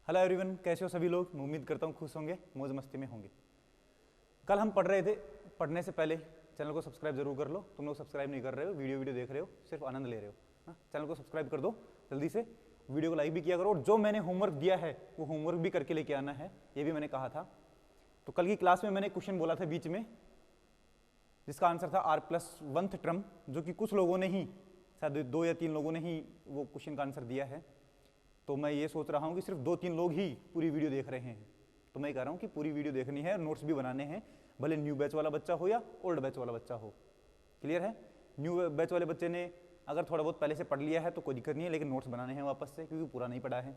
Hello everyone, कैसे हो सभी लोग। मैं उम्मीद करता हूँ खुश होंगे, मौज मस्ती में होंगे। कल हम पढ़ रहे थे, पढ़ने से पहले चैनल को सब्सक्राइब जरूर कर लो। तुम लोग सब्सक्राइब नहीं कर रहे हो, वीडियो देख रहे हो, सिर्फ आनंद ले रहे हो ना। चैनल को सब्सक्राइब कर दो जल्दी से, वीडियो को लाइक भी किया करो, और जो मैंने होमवर्क दिया है वो होमवर्क भी करके लेके आना है, ये भी मैंने कहा था। तो कल की क्लास में मैंने क्वेश्चन बोला था बीच में, जिसका आंसर था r+1th टर्म, जो कि कुछ लोगों ने ही, शायद 2 या 3 लोगों ने ही वो क्वेश्चन का आंसर दिया है। तो मैं ये सोच रहा हूँ कि सिर्फ 2-3 लोग ही पूरी वीडियो देख रहे हैं, तो मैं कह रहा हूँ कि पूरी वीडियो देखनी है, नोट्स भी बनाने हैं, भले न्यू बैच वाला बच्चा हो या ओल्ड बैच वाला बच्चा हो। क्लियर है? न्यू बैच वाले बच्चे ने अगर थोड़ा बहुत पहले से पढ़ लिया है तो कोई दिक्कत नहीं है, लेकिन नोट्स बनाने हैं वापस से, क्योंकि पूरा नहीं पढ़ा है।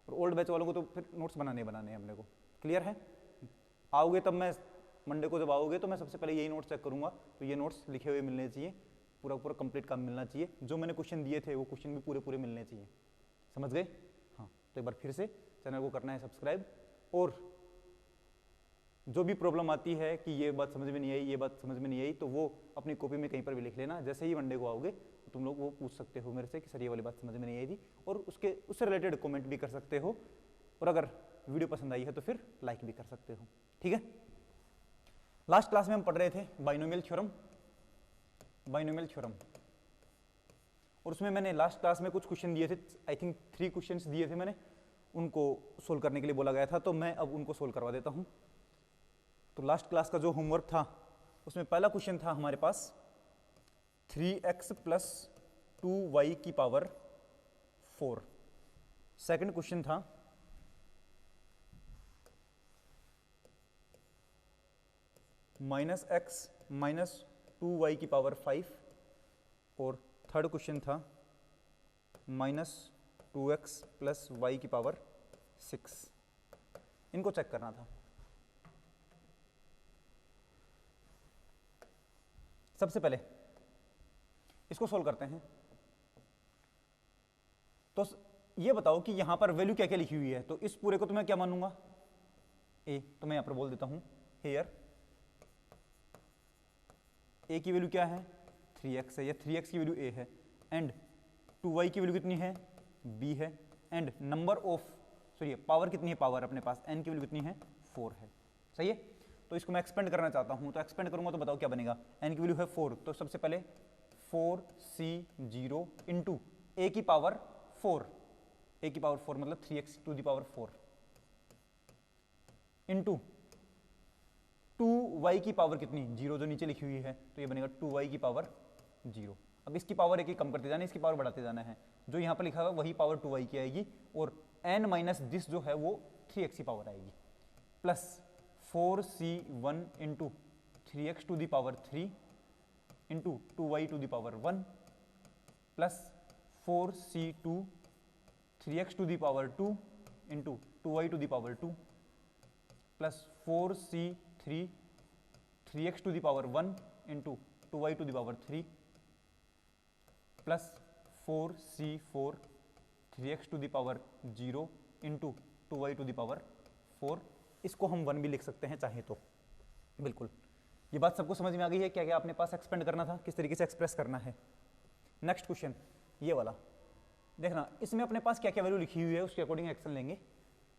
और ओल्ड बैच वालों को तो फिर नोट्स बनाने हैं अपने को। क्लियर है? आओगे तब मैं मंडे को जब आओगे तो मैं सबसे पहले यही नोट्स चेक करूँगा, तो ये नोट्स लिखे हुए मिलने चाहिए, पूरा पूरा कंप्लीट काम मिलना चाहिए। जो मैंने क्वेश्चन दिए थे वो क्वेश्चन भी पूरे पूरे मिलने चाहिए। समझ गए? हाँ, तो एक बार फिर से चैनल को करना है सब्सक्राइब, और जो भी प्रॉब्लम आती है कि ये बात समझ में नहीं आई, ये बात समझ में नहीं आई, तो वो अपनी कॉपी में कहीं पर भी लिख लेना। जैसे ही मंडे को आओगे तो तुम लोग वो पूछ सकते हो मेरे से कि सर ये वाली बात समझ में नहीं आई थी, और उससे रिलेटेड कमेंट भी कर सकते हो, और अगर वीडियो पसंद आई है तो फिर लाइक भी कर सकते हो। ठीक है? लास्ट क्लास में हम पढ़ रहे थे बाइनोमियल थ्योरम, और उसमें मैंने लास्ट क्लास में कुछ क्वेश्चन दिए थे, आई थिंक 3 क्वेश्चंस दिए थे मैंने, उनको सोल्व करने के लिए बोला गया था, तो मैं अब उनको सोल्व करवा देता हूं। तो लास्ट क्लास का जो होमवर्क था उसमें पहला क्वेश्चन था हमारे पास 3x + 2y की पावर 4। सेकंड क्वेश्चन था -x - 2y की पावर 5, और थर्ड क्वेश्चन था -2x + y की पावर 6। इनको चेक करना था। सबसे पहले इसको सोल्व करते हैं। तो ये बताओ कि यहां पर वैल्यू क्या क्या लिखी हुई है। तो इस पूरे को तो मैं क्या मानूंगा, a, तो मैं यहां पर बोल देता हूं हेयर a की वैल्यू क्या है, 3x है, या 3x की वैल्यू a है, एंड 2y की वैल्यू कितनी है, b है, एंड नंबर ऑफ पावर कितनी है, पावर अपने पास n की वैल्यू कितनी है, 4 है। सही है? तो इसको मैं एक्सपेंड करना चाहता हूं, तो एक्सपेंड करूंगा तो बताओ क्या बनेगा। n की वैल्यू है 4, तो सबसे पहले 4c0 इंटू a की पावर 4, a की पावर 4 मतलब 3x⁴ इंटू 2y की पावर कितनी, 0 जो नीचे लिखी हुई है, तो ये बनेगा 2y की पावर 0। अब इसकी पावर एक ही कम करते जाना, इसकी पावर बढ़ाते जाना है। जो यहाँ पर लिखा हुआ वही पावर 2y की आएगी, और n माइनस दिस जो है वो 3x की पावर आएगी, plus 4c1 into 3x⁴ into 2y⁴ plus 4c2 3x⁴ into 2y⁴ plus 4c3 3x⁴ into 2y⁴ plus 4c4 3x⁴ into 2y⁴। इसको हम 1 भी लिख सकते हैं चाहे तो। बिल्कुल, ये बात सबको समझ में आ गई है क्या क्या अपने पास एक्सपेंड करना था, किस तरीके से एक्सप्रेस करना है। नेक्स्ट क्वेश्चन ये वाला देखना, इसमें अपने पास क्या क्या वैल्यू लिखी हुई है उसके अकॉर्डिंग एक्शन लेंगे।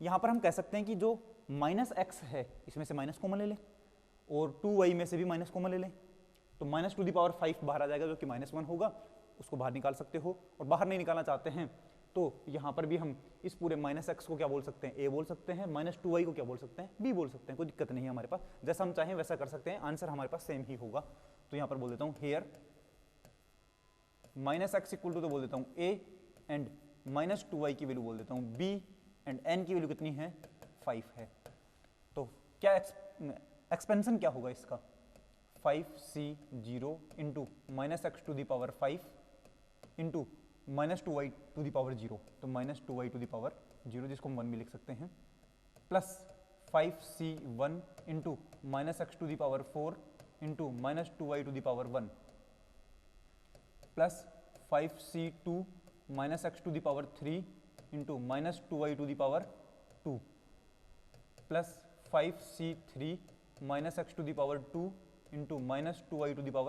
यहाँ पर हम कह सकते हैं कि जो -x है इसमें से माइनस कॉमन ले लें, और 2y में से भी माइनस कॉमन ले लें, तो -2⁵ बाहर आ जाएगा, जो कि -1 होगा, उसको बाहर निकाल सकते हो। और बाहर नहीं निकालना चाहते हैं तो यहाँ पर भी हम इस पूरे -x को क्या बोल सकते हैं, a बोल सकते हैं, -2y को क्या बोल सकते हैं, b बोल सकते हैं। कोई दिक्कत नहीं है हमारे पास, जैसा हम चाहें वैसा कर सकते हैं, आंसर हमारे पास सेम ही होगा। तो यहाँ पर बोल देता हूँ हेयर -x = तो बोल देता हूँ a, एंड -2y की वैल्यू बोल देता हूँ b, एंड n की वैल्यू कितनी है, 5 है। तो क्या एक्सपेंशन क्या होगा इसका, 5c0 into -x⁵ into -2y⁴, तो -2y⁴, जिसको हम 1 भी लिख सकते हैं, plus 5c1 into -x⁴ into -2y⁴, plus 5c2 -x⁴ into -2y⁴, plus 5c3 -x⁴ into -2y⁴,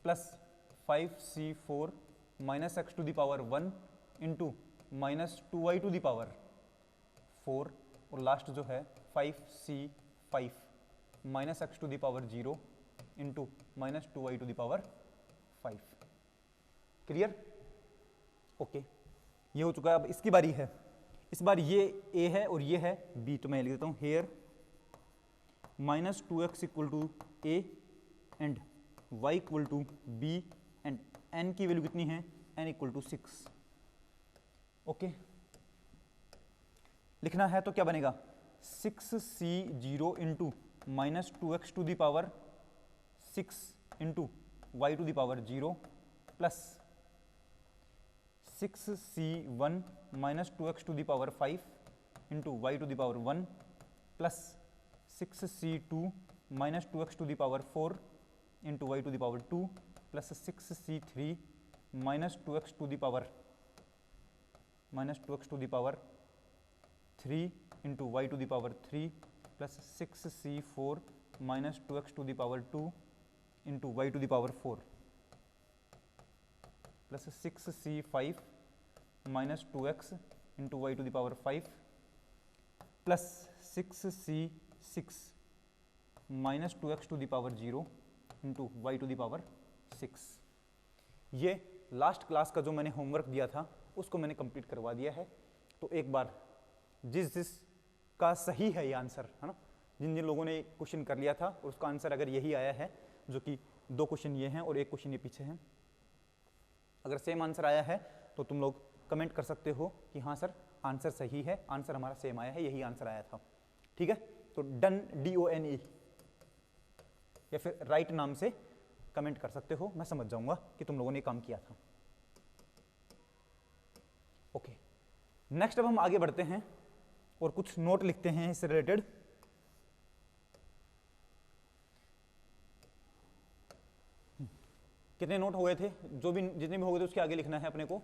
plus 5c4 -x⁴ into minus 2y to the power 4 और last जो है 5c5 minus x to the power 0 into minus 2y to the power 5। Clear? Okay, ये हो चुका है। अब इसकी बारी है, इस बार ये a है और ये है b, तो मैं लिख देता हूँ here minus 2x equal to a and y equal to b and n की वैल्यू कितनी है, n इक्वल टू 6। ओके, लिखना है तो क्या बनेगा 6c0 into minus 2x to the power 6 into y to the power 0 plus 6c1 minus 2x to the power 5 into y to the power 1 plus 6c2 minus 2x to the power 4 into y to the power 2 plus 6c3 minus 2x to the power 3 into y to the power 3 plus 6c4 minus 2x to the power 2 into y to the power 4 plus 6c5 minus 2x into y to the power 5 plus 6c6 minus 2x to the power 0 into y to the power 6। ये last class का जो मैंने homework दिया था उसको मैंने complete करवा दिया है। तो एक बार जिस का सही है ये आंसर, है ना, जिन जिन लोगों ने क्वेश्चन कर लिया था और उसका आंसर अगर यही आया है, जो कि 2 क्वेश्चन ये हैं और 1 क्वेश्चन ये पीछे हैं, अगर सेम आंसर आया है तो तुम लोग कमेंट कर सकते हो कि हाँ सर आंसर सही है, आंसर हमारा सेम आया है, यही आंसर आया था। ठीक है, तो डन DONE या फिर राइट नाम से कमेंट कर सकते हो, मैं समझ जाऊंगा कि तुम लोगों ने काम किया था। ओके, नेक्स्ट अब हम आगे बढ़ते हैं और कुछ नोट लिखते हैं इससे रिलेटेड। कितने नोट हो गए थे, जो भी जितने भी हो गए थे उसके आगे लिखना है अपने को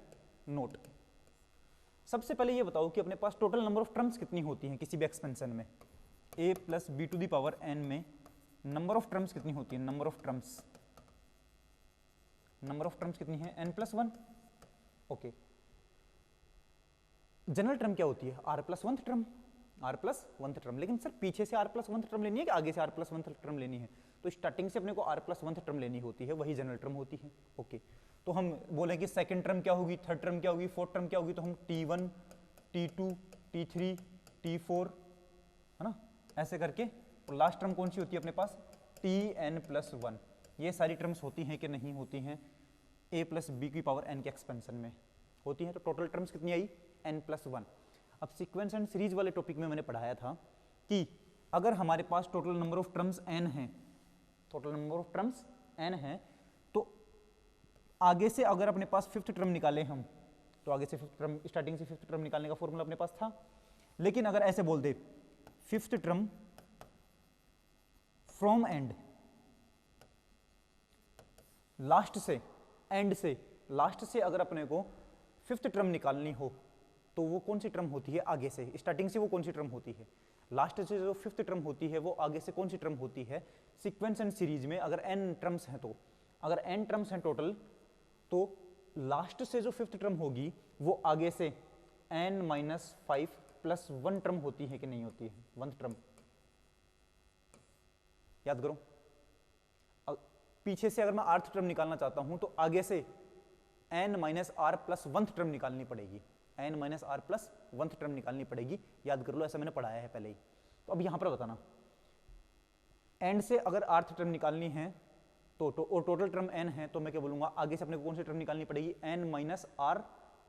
नोट। सबसे पहले ये बताओ कि अपने पास टोटल नंबर ऑफ टर्म्स कितनी होती हैं किसी भी एक्सपेंशन में। a plus B to the power n में नंबर ऑफ टर्म्स कितनी होती है, नंबर ऑफ टर्म्स कितनी है, n plus 1। Okay, general term क्या होती है, r प्लस 1th टर्म, लेकिन सर पीछे से r प्लस 1th टर्म लेनी है कि आगे से r प्लस 1th टर्म लेनी है, तो स्टार्टिंग से अपने को r प्लस 1th टर्म लेनी होती है, वही जनरल टर्म होती है। ओके, तो हम बोले कि सेकंड टर्म क्या होगी, थर्ड टर्म क्या होगी, फोर्थ टर्म क्या होगी, तो हम t1 t2 t3 t4, है ना, ऐसे करके। और लास्ट टर्म कौन सी होती है अपने पास, tn प्लस 1। ये सारी टर्म्स होती हैं कि नहीं होती हैं a प्लस बी की पावर n के एक्सपेंशन में होती हैं। तो टोटल टर्म्स कितनी आई, n प्लस 1। अब सीक्वेंस एंड सीरीज वाले टॉपिक में मैंने पढ़ाया था कि अगर हमारे पास total number of terms n है, तो आगे से अगर अपने पास 5th टर्म निकाले हम, तो आगे से 5th टर्म, स्टार्टिंग से 5th टर्म निकालने का फॉर्मूला अपने पास था। लेकिन अगर ऐसे बोल दे 5th term from end, last से, एंड से, लास्ट से अगर अपने को 5th टर्म निकालनी हो तो वो कौन सी टर्म होती है, आगे से, स्टार्टिंग से वो कौन सी टर्म होती है, लास्ट से जो 5th टर्म होती है वो आगे से कौन सी टर्म होती है। सीक्वेंस एंड सीरीज में अगर n टर्म्स हैं, तो अगर n टर्म्स हैं टोटल, तो लास्ट से जो 5th टर्म होगी वो आगे से n-5 प्लस 1 टर्म होती है कि नहीं होती है, 1th टर्म। याद करो, पीछे से अगर मैं 8th टर्म निकालना चाहता हूं तो आगे से n-r प्लस 1th टर्म निकालनी पड़ेगी, n-r प्लस 1th टर्म निकालनी पड़ेगी। याद कर लो, ऐसा मैंने पढ़ाया है पहले ही। तो अब यहां पर बताना, एंड से अगर 8th टर्म निकालनी है तो टोटल टर्म n है, तो मैं क्या बोलूंगा, आगे से अपने को कौन सी टर्म निकालनी पड़ेगी, n-r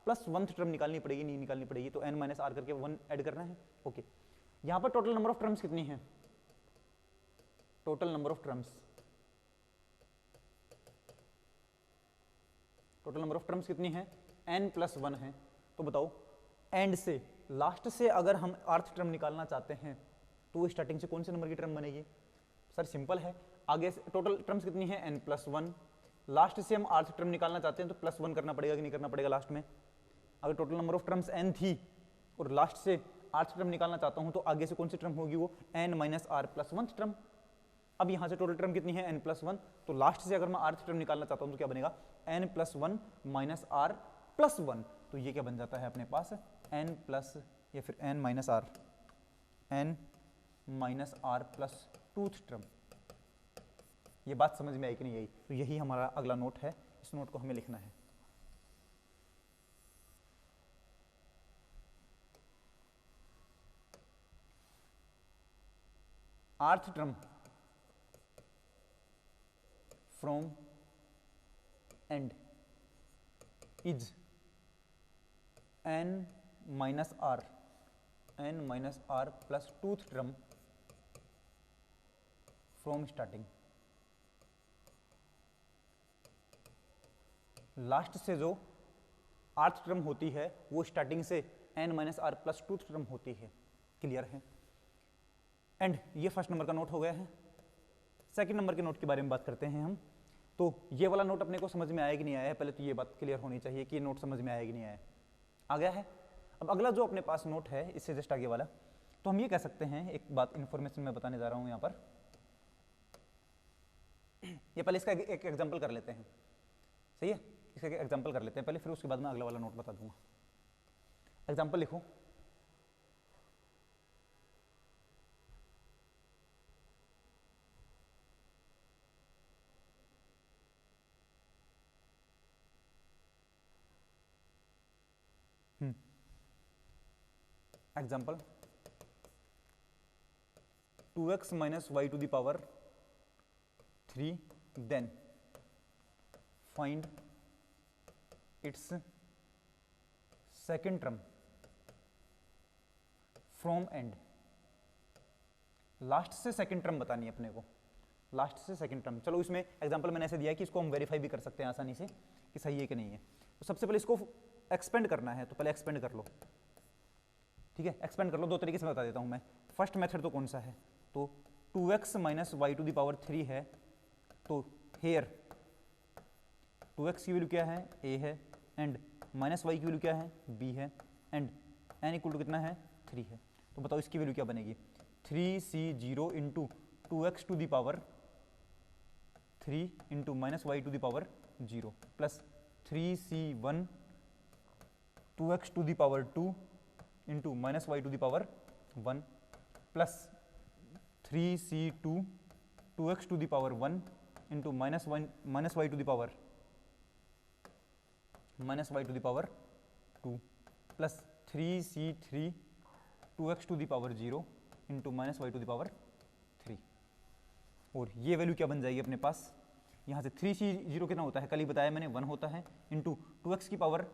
प्लस 1th टर्म निकालनी पड़ेगी, नहीं निकालनी पड़ेगी, तो n-r करके 1 ऐड करना है। ओके, यहां पर टोटल नंबर ऑफ टर्म्स कितनी है, टोटल नंबर ऑफ टर्म्स कितनी है, n प्लस 1 है। तो बताओ, एंड से, लास्ट से अगर हम 8th टर्म निकालना चाहते हैं तो स्टार्टिंग से कौन से नंबर की टर्म बनेगी, सर सिंपल है, आगे से टोटल टर्म्स कितनी है, n प्लस 1, लास्ट से हम 8th टर्म निकालना चाहते हैं तो प्लस 1 करना पड़ेगा कि नहीं करना पड़ेगा लास्ट में। अगर total number of terms n थी और लास्ट से 8th टर्म निकालना चाहता हूं तो आगे से कौन सी टर्म होगी, वो n-r प्लस 1th टर्म। अब यहां से टोटल टर्म कितनी है, n प्लस 1, तो लास्ट से अगर मैं 8th टर्म निकालना चाहता हूं तो क्या बनेगा, n plus 1 minus r plus 1। तो ये क्या बन जाता है अपने पास n प्लस या फिर n minus are plus tooth term. ये बात समझ में आई कि नहीं आई? तो यही हमारा अगला नोट है, इस नोट को हमें लिखना है। आर्थ term from end is n minus are plus tooth term from starting. Last से जो आर्थ टर्म होती है वो स्टार्टिंग से n minus are plus tooth term होती है। क्लियर है? एंड ये फर्स्ट नंबर का नोट हो गया है। सेकंड नंबर के नोट के बारे में बात करते हैं हम। तो ये वाला नोट अपने को समझ में आया कि नहीं आया है? पहले तो ये बात क्लियर होनी चाहिए कि ये नोट समझ में आया कि नहीं आया। आ गया है? अब अगला जो अपने पास नोट है इससे जस्ट आगे वाला, तो हम ये कह सकते हैं, एक बात इन्फॉर्मेशन मैं बताने जा रहा हूँ यहाँ पर। ये पहले इसका एक एग्जाम्पल कर लेते हैं, सही है? इसका एक एग्जाम्पल कर लेते हैं पहले, फिर उसके बाद मैं अगला वाला नोट बता दूंगा। एग्जाम्पल लिखो। Example 2x minus Y to the power 3, then find its second term from end. Last से सेकेंड टर्म बतानी है अपने को, लास्ट से सेकेंड टर्म। चलो इसमें एग्जांपल मैंने ऐसे दिया है कि इसको हम वेरीफाई भी कर सकते हैं आसानी से कि सही है कि नहीं है। तो सबसे पहले इसको एक्सपेंड करना है, तो पहले एक्सपेंड कर लो, ठीक है? एक्सपेंड कर लो, दो तरीके से बता देता हूं मैं। फर्स्ट मेथड तो कौन सा है? तो 2x minus Y to the power 3 है, तो हेयर 2x की वैल्यू क्या है? a है, एंड माइनस वाई की वैल्यू क्या है? b है, एंड n इक्वल टू कितना है? 3 है। तो बताओ इसकी वैल्यू क्या बनेगी? 3c0 into 2x to the power 3 into minus Y to the power 0 plus 3c1 2x to the power 2 into minus Y to the power 1 plus 3c2 2x to the power 1 into minus Y to the power 2 plus 3c3 2x to the power 0 into minus Y to the power 3। और ये value क्या बन जाएगी अपने पास? यहाँ से 3c0 कितना होता है? कल ही बताया मैंने, 1 होता है, इंटू 2x की पावर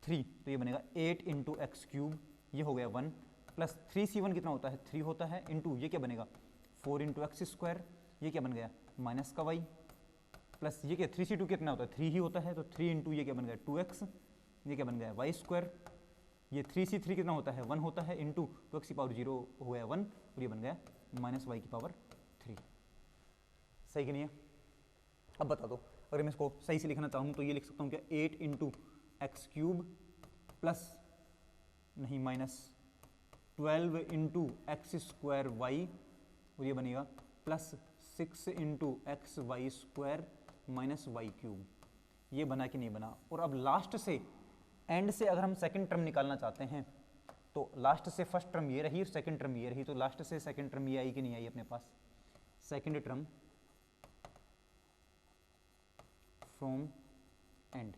3, तो ये बनेगा 8 इंटू एक्स क्यूब, ये हो गया 1, प्लस 3c1 कितना होता है? 3 होता है, इंटू ये क्या बनेगा? 4 इंटू एक्स स्क्वायर, ये क्या बन गया? माइनस का y, प्लस ये क्या 3c2 कितना होता है? 3 ही होता है, तो 3 इंटू ये क्या बन गया? 2x, ये क्या बन गया? वाई स्क्वायर, ये 3c3 कितना होता है? 1 होता है, इंटू 2x की पावर 0 हो गया 1, और ये बन गया माइनस वाई की पावर 3। सही कि नहीं है? अब बता दो, अगर मैं इसको सही से लिखना चाहूँ तो ये लिख सकता हूँ क्या? 8 इंटू एक्स क्यूब प्लस नहीं minus 12 into X square Y, और ये बनेगा plus 6 into X Y square minus Y cube. ये बना कि नहीं बना? और अब लास्ट से एंड से अगर हम सेकंड टर्म निकालना चाहते हैं तो लास्ट से फर्स्ट टर्म ये रही और सेकंड टर्म ये रही, तो लास्ट से सेकंड टर्म ये आई कि नहीं आई अपने पास? Second term from end,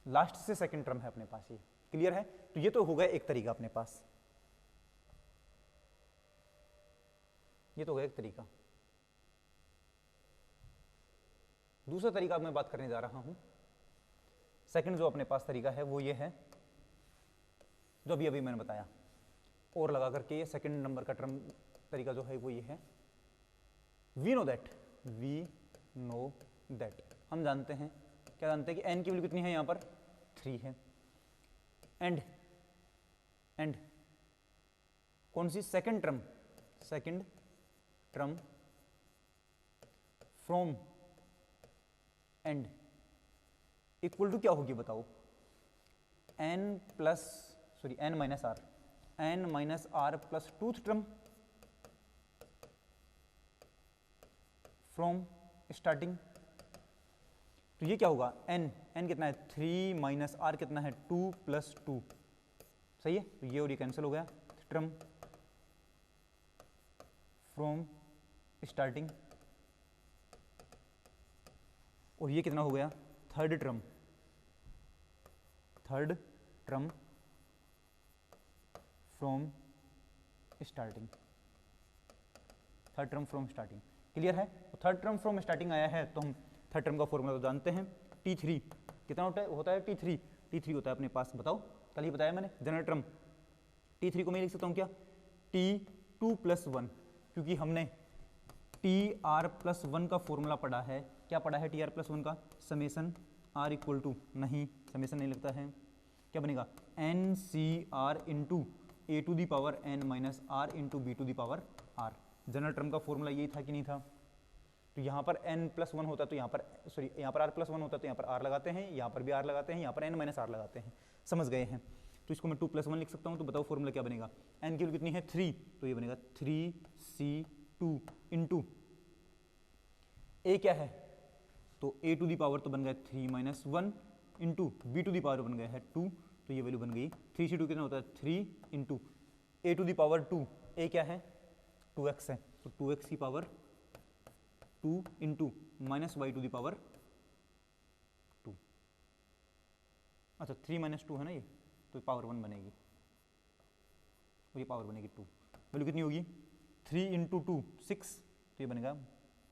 last से सेकंड टर्म है अपने पास ये। क्लियर है? तो ये तो हो गया एक तरीका अपने पास, ये तो हो गया एक तरीका। दूसरा तरीका मैं बात करने जा रहा हूं। सेकंड जो अपने पास तरीका है वो ये है जो अभी मैंने बताया, और लगा करके ये सेकंड नंबर का टर्म तरीका जो है वो ये है, वी नो दैट, हम जानते हैं, क्या जानते हैं कि n की वैल्यू कितनी है यहाँ पर? 3 है, एंड कौन सी? Second term from end equal to क्या होगी बताओ? n minus are plus tooth term from starting. तो ये क्या होगा, n कितना है 3 माइनस r कितना है 2 प्लस 2, सही है। तो ये और ये कैंसिल हो गया, टर्म फ्रॉम स्टार्टिंग, और ये कितना हो गया third term from starting, clear है। तो थर्ड टर्म फ्रॉम स्टार्टिंग आया है, तो हम थर्ड टर्म का फॉर्मूला तो जानते हैं, T3 कितना होता है T3 होता है अपने पास, बताओ, कल ही बताया मैंने, जनरल टर्म T3 को मैं लिख सकता हूँ क्या, T2 प्लस 1, क्योंकि हमने TR+1 का फॉर्मूला पढ़ा है, क्या पढ़ा है TR+1 का, समेसन R इक्वल टू, नहीं समेसन नहीं लगता है, क्या बनेगा NCR into A to the power n minus R into B to the power R। General term का फॉर्मूला यही था कि नहीं था। तो यहाँ पर n+1 होता तो यहाँ पर यहाँ पर R+1 होता तो यहाँ पर R लगाते हैं, यहाँ पर भी R लगाते हैं, यहाँ पर n माइनस R लगाते हैं, समझ गए हैं। तो इसको मैं 2+1 लिख सकता हूँ। तो बताओ फॉर्मूला क्या बनेगा, n की वैल्यू कितनी है 3, तो ये बनेगा 3C2 इंटू A क्या है, तो A टू दी पावर तो बन गया 3 minus 1 into B to the power बन गया है 2, तो ये वैल्यू बन गई 3C2 कितना होता है 3 into A to the power 2, A क्या है 2x है, तो 2x की power 2 into minus Y to the power 2, अच्छा 3 माइनस 2 है ना ये, तो पावर 1 बनेगी, और ये पावर बनेगी 2, वैल्यू कितनी होगी 3 इंटू 2 6, तो ये बनेगा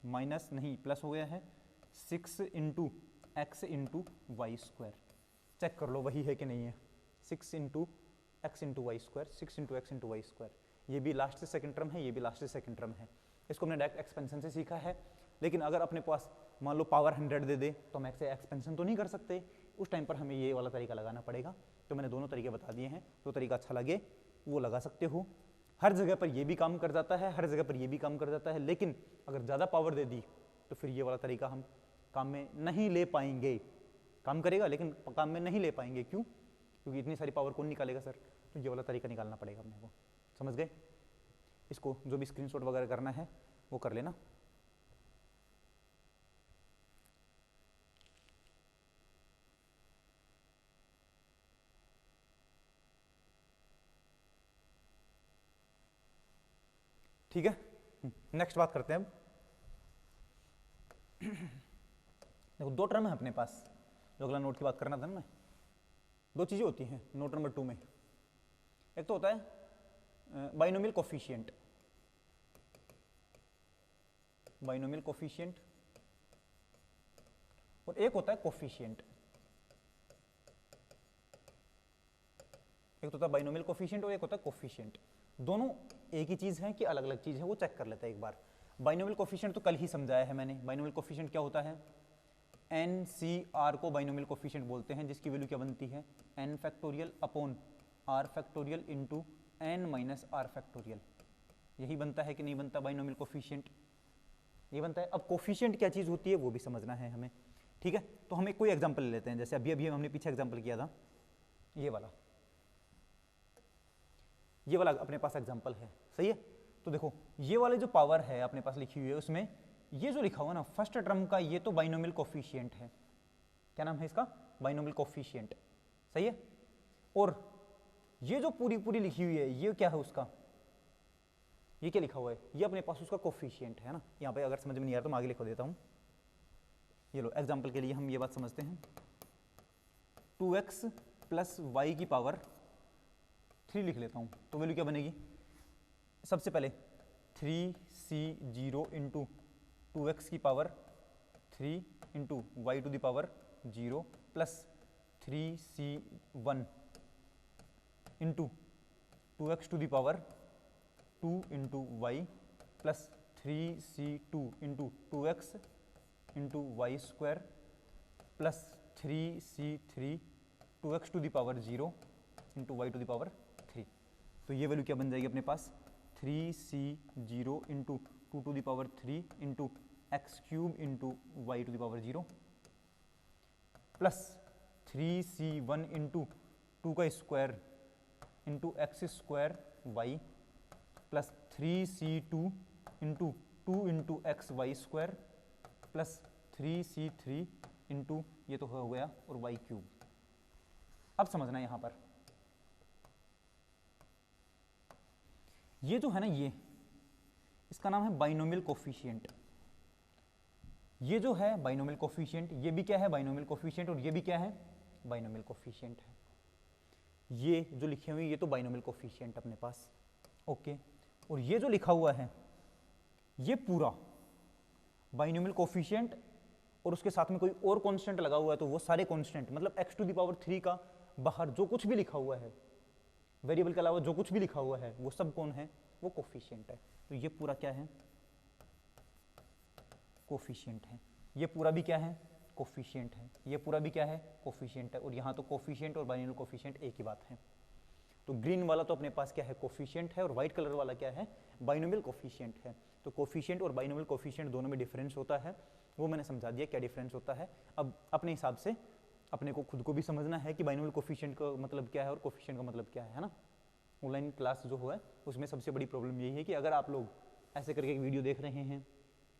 माइनस नहीं प्लस हो गया है 6 into X into Y square, check कर लो वही है कि नहीं है, 6 into X into Y square, 6 into X into Y square, ये भी लास्ट से सेकंड टर्म है, ये भी लास्ट से सेकंड टर्म है। इसको हमने डायरेक्ट एक्सपेंशन से सीखा है, लेकिन अगर अपने पास मान लो पावर 100 दे दे तो हम ऐसे एक्सपेंशन तो नहीं कर सकते, उस टाइम पर हमें ये वाला तरीका लगाना पड़ेगा। तो मैंने दोनों तरीके बता दिए हैं, जो तरीका अच्छा लगे वो लगा सकते हो। हर जगह पर ये भी काम कर जाता है, हर जगह पर ये भी काम कर जाता है, लेकिन अगर ज़्यादा पावर दे दी तो फिर ये वाला तरीका हम काम में नहीं ले पाएंगे, काम करेगा लेकिन काम में नहीं ले पाएंगे। क्यों? क्योंकि इतनी सारी पावर कौन निकालेगा सर, तो ये वाला तरीका निकालना पड़ेगा अपने को, समझ गए। इसको जो भी स्क्रीनशॉट वगैरह करना है वो कर लेना। ठीक है, नेक्स्ट बात करते हैं अब। देखो दो टर्म है अपने पास, जो अगला नोट की बात करना था ना, दो चीजें होती हैं नोट नंबर 2 में। एक तो होता है बाइनोमियल कोफिशिएंट, और एक होता है कोफिशिएंट। एक तो होता है बाइनोमियल कोफिशिएंट और एक होता है कोफिशिएंट। दोनों एक ही चीज है कि अलग अलग चीज है, वो चेक कर लेते हैं एक बार। बाइनोमियल कोफिशिएंट तो कल ही समझाया है मैंने। बाइनोमियल कोफिशिएंट क्या होता है, NCR को बाइनोमियल कोफिशिएंट बोलते हैं, जिसकी वैल्यू क्या बनती है n factorial upon r factorial into n minus r factorial. यही बनता है कि नहीं बनता बाइनोमियल कोफिशिएंट, ये बनता है। अब कोफिशिएंट क्या चीज़ होती है वो भी समझना है हमें, ठीक है। तो हम एक कोई एग्जांपल ले लेते हैं, जैसे अभी हमने पीछे एग्जांपल किया था, ये वाला अपने पास एग्जांपल है, सही है। तो देखो ये वाले जो पावर है अपने पास लिखी हुई है, उसमें ये जो लिखा हुआ ना फर्स्ट टर्म का, ये तो बाइनोमियल कोफिशिएंट है। क्या नाम है इसका, बाइनोमियल कोफिशिएंट, सही है। और ये जो पूरी लिखी हुई है, ये क्या है उसका, ये क्या लिखा हुआ है, ये अपने पास उसका कोफिशिएंट है ना। यहाँ पे अगर समझ में नहीं आ रहा तो मैं आगे लिख देता हूँ। ये लो एग्जांपल के लिए हम ये बात समझते हैं, 2x प्लस वाई की पावर 3 लिख लेता हूँ, तो वैल्यू क्या बनेगी, सबसे पहले 3C0 इंटू 2x की power 3 into Y to the power 0 plus 3C1 into 2x to the power 2 into Y plus 3C2 into 2x into Y square plus 3C3 2x to the power 0 into Y to the power 3। तो ये value क्या बन जाएगी अपने पास, 3C0 into 2 to the power 3 into X cube into Y to the power 0 plus 3C1 into 2 का square into X square Y plus 3C2 into 2 into X Y square plus 3C3 into ये तो हो गया और Y cube. अब समझना यहाँ पर ये जो है ना, ये इसका नाम है बाइनोमियल कोफिशिएंट। ये जो है बाइनोमियल कोफिशिएंट, ये भी क्या है बाइनोमियल कोफिशिएंट, और ये भी क्या है बाइनोमियल कोफिशिएंट है। ये जो लिखे हुए ये तो बाइनोमियल कोफिशिएंट अपने पास, ओके। और ये जो लिखा हुआ है ये पूरा बाइनोमियल कोफिशिएंट, और उसके साथ में कोई और कांस्टेंट लगा हुआ है तो वो सारे कांस्टेंट, मतलब x⁻³ का बाहर जो कुछ भी लिखा हुआ है, वेरिएबल के अलावा जो कुछ भी लिखा हुआ है वो सब कौन है, वो कोफिशिएंट है। तो ये पूरा क्या है कोफिशिएंट है, ये पूरा भी क्या है कोफिशिएंट है, ये पूरा भी क्या है कोफिशिएंट है। और यहाँ तो कोफिशिएंट और बाइनोमियल कोफिशिएंट एक ही बात है। तो ग्रीन वाला तो अपने पास क्या है कोफिशिएंट है, और व्हाइट कलर वाला क्या है बाइनोमियल कोफिशिएंट है। तो कोफिशिएंट और बाइनोमियल कोफिशिएंट दोनों में डिफरेंस होता है, वो मैंने समझा दिया क्या डिफरेंस होता है। अब अपने हिसाब से अपने को खुद को भी समझना है कि बाइनोमियल कोफिशिएंट का मतलब क्या है और कोफिशिएंट का मतलब क्या है ना। ऑनलाइन क्लास जो हुआ है उसमें सबसे बड़ी प्रॉब्लम यही है कि अगर आप लोग ऐसे करके एक वीडियो देख रहे हैं,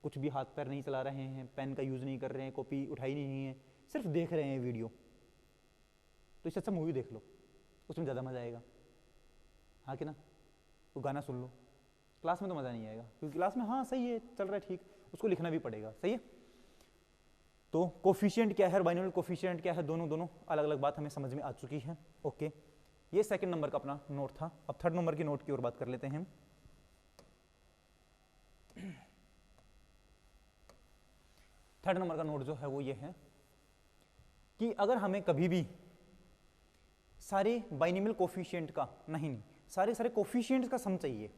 कुछ भी हाथ पैर नहीं चला रहे हैं, पेन का यूज़ नहीं कर रहे हैं, कॉपी उठाई नहीं है, सिर्फ देख रहे हैं वीडियो, तो इससे अच्छा मूवी देख लो, उसमें ज़्यादा मज़ा आएगा, हाँ कि ना। तो गाना सुन लो, क्लास में तो मज़ा नहीं आएगा, क्योंकि क्लास में हाँ सही है चल रहा है ठीक, उसको लिखना भी पड़ेगा, सही है। तो कोफिशिएंट क्या है और बाइनोमियल कोफिशिएंट क्या है, दोनों अलग अलग बात हमें समझ में आ चुकी है, ओके। ये सेकंड नंबर का अपना नोट था। अब थर्ड नंबर की नोट की ओर बात कर लेते हैं। थर्ड नंबर का नोट जो है वो ये है कि अगर हमें कभी भी सारे बाइनोमियल कोफिशिएंट का नहीं सारे कोफिशिएंट्स का सम चाहिए,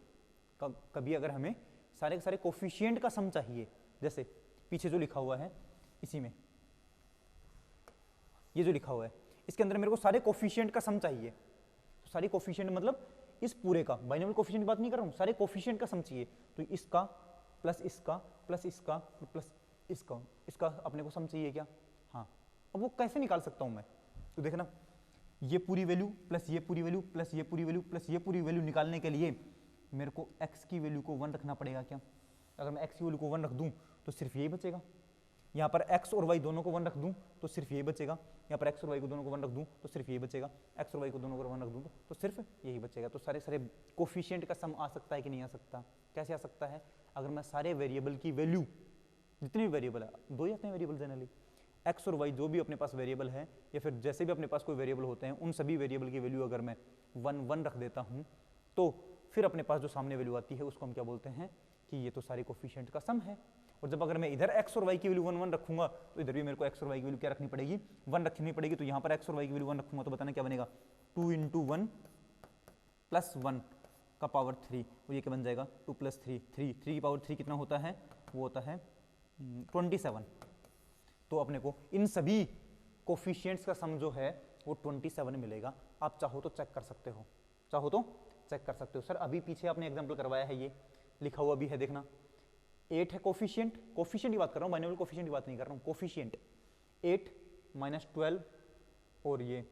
कभी अगर हमें सारे के सारे कोफिशिएंट का सम चाहिए, जैसे पीछे जो लिखा हुआ है इसी में ये जो लिखा हुआ है इसके अंदर मेरे को सारे कोफिशिएंट का सम चाहिए। तो सारे कोफिशिएंट मतलब इस पूरे का, बाइनोमियल कोफिशिएंट की बात नहीं कर रहा हूँ, सारे कोफिशिएंट का सम चाहिए। तो इसका प्लस इसका प्लस इसका प्लस इसका अपने को सम चाहिए क्या, हाँ। अब वो कैसे निकाल सकता हूँ मैं, तो देखना ये पूरी वैल्यू प्लस ये पूरी वैल्यू प्लस ये पूरी वैल्यू प्लस ये पूरी वैल्यू निकालने के लिए मेरे को x की वैल्यू को 1 रखना पड़ेगा क्या। अगर मैं x की वैल्यू को 1 रख दूं तो सिर्फ यही बचेगा। यहाँ पर x और y दोनों को 1 रख दूं तो सिर्फ यही बचेगा। यहाँ पर x और y को दोनों को 1 रख दूं तो सिर्फ यही बचेगा। x और y को दोनों को 1 रख दूं तो सिर्फ यही बचेगा। तो सारे कोफिशिएंट का सम आ सकता है कि नहीं आ सकता, कैसे आ सकता है, अगर मैं सारे वेरिएबल की वैल्यू, जितने भी वेरिएबल है, दो ही आते हैं वेरिएबल जनरली, x और y जो भी अपने पास वेरिएबल है या फिर जैसे भी अपने पास कोई वेरिएबल होते हैं, उन सभी वेरिएबल की वैल्यू अगर मैं 1 रख देता हूँ तो फिर अपने पास जो सामने वैल्यू आती है उसको हम क्या बोलते हैं कि ये तो सारे कोफिशिएंट का सम है। और जब अगर मैं इधर x और y की वैल्यू 1 रखूंगा तो इधर भी मेरे को x और y की वैल्यू क्या रखनी पड़ेगी, 1 रखनी पड़ेगी। तो यहाँ पर x और y की वैल्यू 1 रखूंगा तो बताना क्या बनेगा, 2 × 1 + 1 का पावर 3, वो ये क्या बन जाएगा 2 + 3, 3 की पावर 3 कितना होता है, वो होता है 27। तो अपने को इन सभी कोफिशिएंट्स का सम जो है वो 27 मिलेगा। आप चाहो तो चेक कर सकते हो, चाहो तो चेक कर सकते हो। सर अभी पीछे आपने एग्जांपल करवाया है, ये लिखा हुआ भी है, देखना 8 है कोफिशिएंट की बात कर रहा हूँ, बाइनोमियल कोफिशिएंट की बात नहीं कर रहा हूँ, कोफिशिएंट 8 - 12 और ये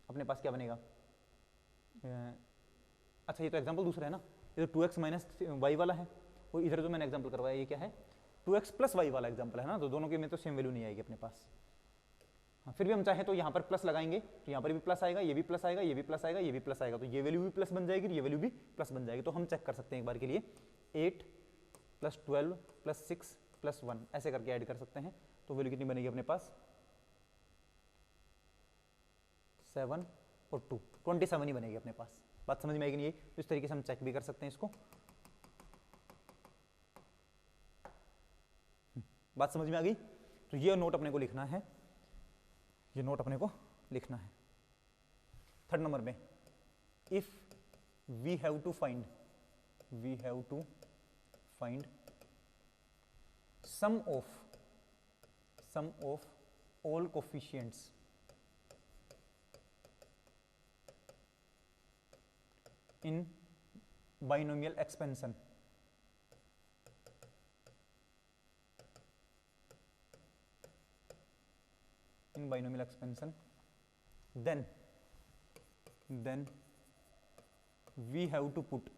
अपने पास क्या बनेगा, अच्छा ये तो एग्जांपल दूसरा है ना, ये तो 2x - y वाला है, और इधर जो मैंने एग्जांपल करवाया ये क्या है 2x + y वाला एग्जांपल है ना, तो दोनों के में तो सेम वैल्यू नहीं आएगी अपने पास। हाँ, फिर भी हम चाहे तो यहाँ पर प्लस लगाएंगे तो यहाँ पर भी प्लस आएगा, ये भी प्लस आएगा, ये भी प्लस आएगा, ये भी प्लस आएगा, तो ये वैल्यू भी प्लस बन जाएगी, ये वैल्यू भी प्लस बन जाएगी। तो हम चेक कर सकते हैं एक बार के लिए 8 + 12 + 6 + 1 ऐसे करके ऐड कर सकते हैं। तो वैल्यू कितनी बनेगी अपने पास 7 और 2, 27 ही बनेगी अपने पास। बात समझ में आएगी नहीं, तो इस तरीके से हम चेक भी कर सकते हैं इसको। बात समझ में आ गई। तो ये नोट अपने को लिखना है, ये नोट अपने को लिखना है। थर्ड नंबर में if we have to find sum of all coefficients in binomial expansion, then we have to put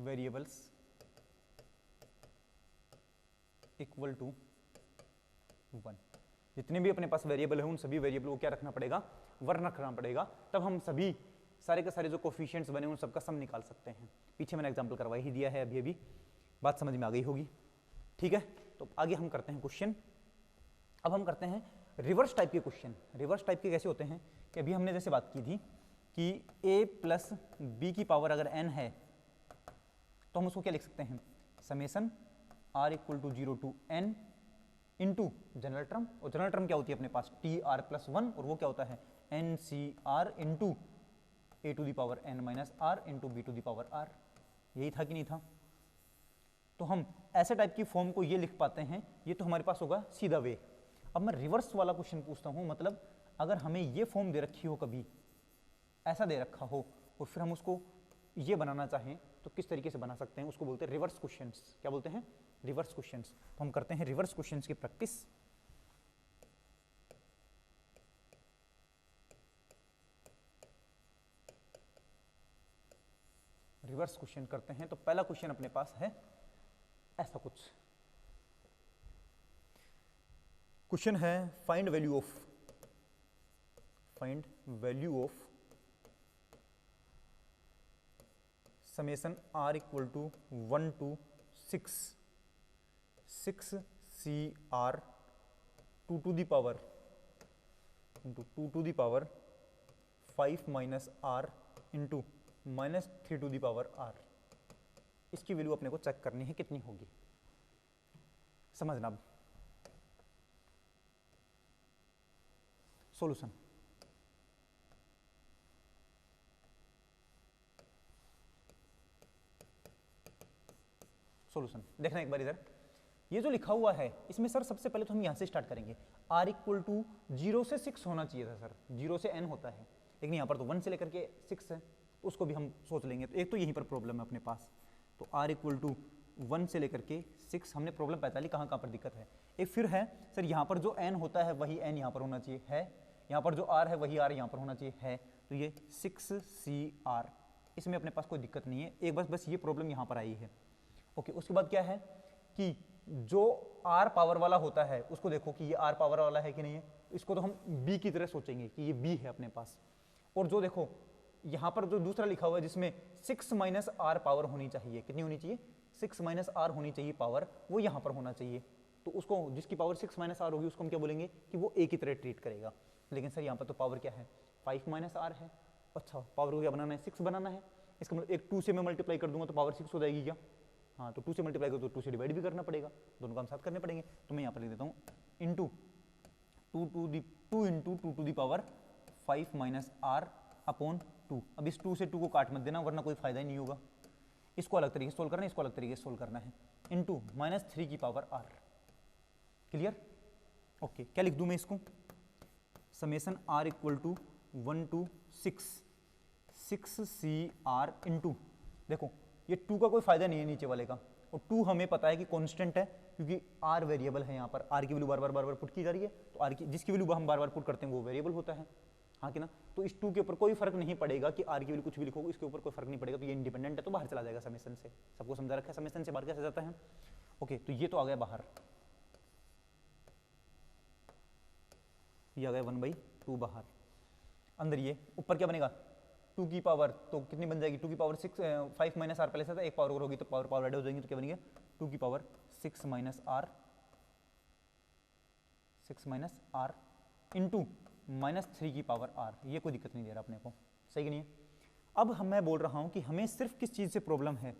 variables equal to 1। जितने भी अपने पास वेरिएबल है उन सभी वेरिएबल को क्या रखना पड़ेगा, 1 रखना पड़ेगा, तब हम सभी सारे के सारे जो कोफिशिएंट्स बने उन सबका सम निकाल सकते हैं। पीछे मैंने एग्जांपल करवा ही दिया है, अभी अभी बात समझ में आ गई होगी। ठीक है, तो आगे हम करते हैं क्वेश्चन। अब हम करते हैं रिवर्स टाइप के क्वेश्चन। रिवर्स टाइप के कैसे होते हैं कि अभी हमने जैसे बात की थी कि a प्लस बी की पावर अगर n है तो हम उसको क्या लिख सकते हैं, summation r equal to 0 to n into general term, और जनरल टर्म क्या होती है अपने पास टी आर प्लस 1, और वो क्या होता है N C R into A to the power n minus are into B to the power r। यही था कि नहीं था? तो हम ऐसे टाइप की फॉर्म को ये लिख पाते हैं, ये तो हमारे पास होगा सीधा वे। अब मैं रिवर्स वाला क्वेश्चन पूछता हूँ, मतलब अगर हमें ये फॉर्म दे रखी हो, कभी ऐसा दे रखा हो और फिर हम उसको ये बनाना चाहें तो किस तरीके से बना सकते हैं, उसको बोलते हैं रिवर्स क्वेश्चंस। क्या बोलते हैं, रिवर्स क्वेश्चंस। तो हम करते हैं रिवर्स क्वेश्चंस की प्रैक्टिस। रिवर्स क्वेश्चन करते हैं, तो पहला क्वेश्चन अपने पास है ऐसा कुछ। क्वेश्चन है find value of summation are equal to 1 to 6 C R 2 to the power into 2 to the power 5 minus are into minus 3 to the power आर। इसकी वैल्यू अपने को चेक करनी है कितनी होगी, समझना। अब सॉल्यूशन, देखना एक बार इधर, ये जो लिखा हुआ है इसमें सर सबसे पहले तो हम यहां से स्टार्ट करेंगे। r इक्वल टू 0 से 6 होना चाहिए था सर, 0 से n होता है, लेकिन यहाँ पर तो 1 से लेकर के 6 है, तो उसको भी हम सोच लेंगे। तो एक तो यहीं पर प्रॉब्लम है अपने पास, तो r इक्वल टू 1 से लेकर के 6 हमने प्रॉब्लम पता ली कहाँ पर दिक्कत है। एक फिर है सर यहाँ पर जो n होता है वही n यहाँ पर होना चाहिए है, यहाँ पर जो r है वही r यहाँ पर होना चाहिए है, तो ये 6cr, इसमें अपने पास कोई दिक्कत नहीं है। एक बस ये प्रॉब्लम यहाँ पर आई है। ओके, उसके बाद क्या है कि जो r पावर वाला होता है उसको देखो कि ये r पावर वाला है कि नहीं है, इसको तो हम b की तरह सोचेंगे कि ये b है अपने पास। और जो देखो यहाँ पर जो दूसरा लिखा हुआ है जिसमें 6 माइनस आर पावर होनी चाहिए, कितनी होनी चाहिए, 6 माइनस आर होनी चाहिए पावर, वो यहाँ पर होना चाहिए। तो उसको जिसकी पावर 6 माइनस आर होगी उसको हम क्या बोलेंगे कि वो a की तरह ट्रीट करेगा। लेकिन सर यहाँ पर तो पावर क्या है 5 माइनस आर है। अच्छा, पावर को क्या बनाना है, 6 बनाना है। इसका मतलब एक 2 से मैं मल्टीप्लाई कर दूंगा तो पावर 6 हो जाएगी क्या? हाँ, तो 2 से मल्टीप्लाई करो तो 2 से डिवाइड भी करना पड़ेगा, दोनों काम साथ करने पड़ेंगे। तो मैं यहाँ पर लिख देता हूँ into 2 into 2 to the power 5 minus r upon 2। अब इस 2 से 2 को काट मत देना वरना कोई फायदा ही नहीं होगा। इसको अलग तरीके से सोल्व करना है, इसको अलग तरीके से सोल्व करना है, इंटू माइनस 3 की पावर आर। क्लियर? ओके, क्या लिख दूं मैं इसको, summation are equal to 1 to 6 C R into, देखो ये 2 का कोई फायदा नहीं है नीचे वाले का, और 2 हमें पता है कि कांस्टेंट है क्योंकि r वेरिएबल है, यहाँ पर r की वैल्यू बार बार पुट की जा रही है, तो r की जिसकी वैल्यू हम बार बार पुट करते हैं वो वेरिएबल होता है, हाँ कि ना। तो इस 2 के ऊपर कोई फर्क नहीं पड़ेगा कि r की वैल्यू कुछ भी लिखो, इसके ऊपर कोई फर्क नहीं पड़ेगा, तो ये इंडिपेंडेंट है तो बाहर चला जाएगा समेसन से। सबको समझा रखा है समेसन से बाहर कैसे जाता है। ओके, तो ये तो आ गया बाहर, ये आ गया 1/2 बाहर। अंदर ये ऊपर क्या बनेगा 2 की पावर, तो कितनी बन जाएगी 2 की पावर 5 माइनस आर, पहले से था एक पावर और होगी तो पावर ऐड हो जाएंगी, तो क्या बनेगा 2 की power 6 minus are into minus 3 की पावर आर। ये कोई दिक्कत नहीं दे रहा अपने को, सही कि नहीं है। अब मैं बोल रहा हूँ कि हमें सिर्फ किस चीज़ से प्रॉब्लम है,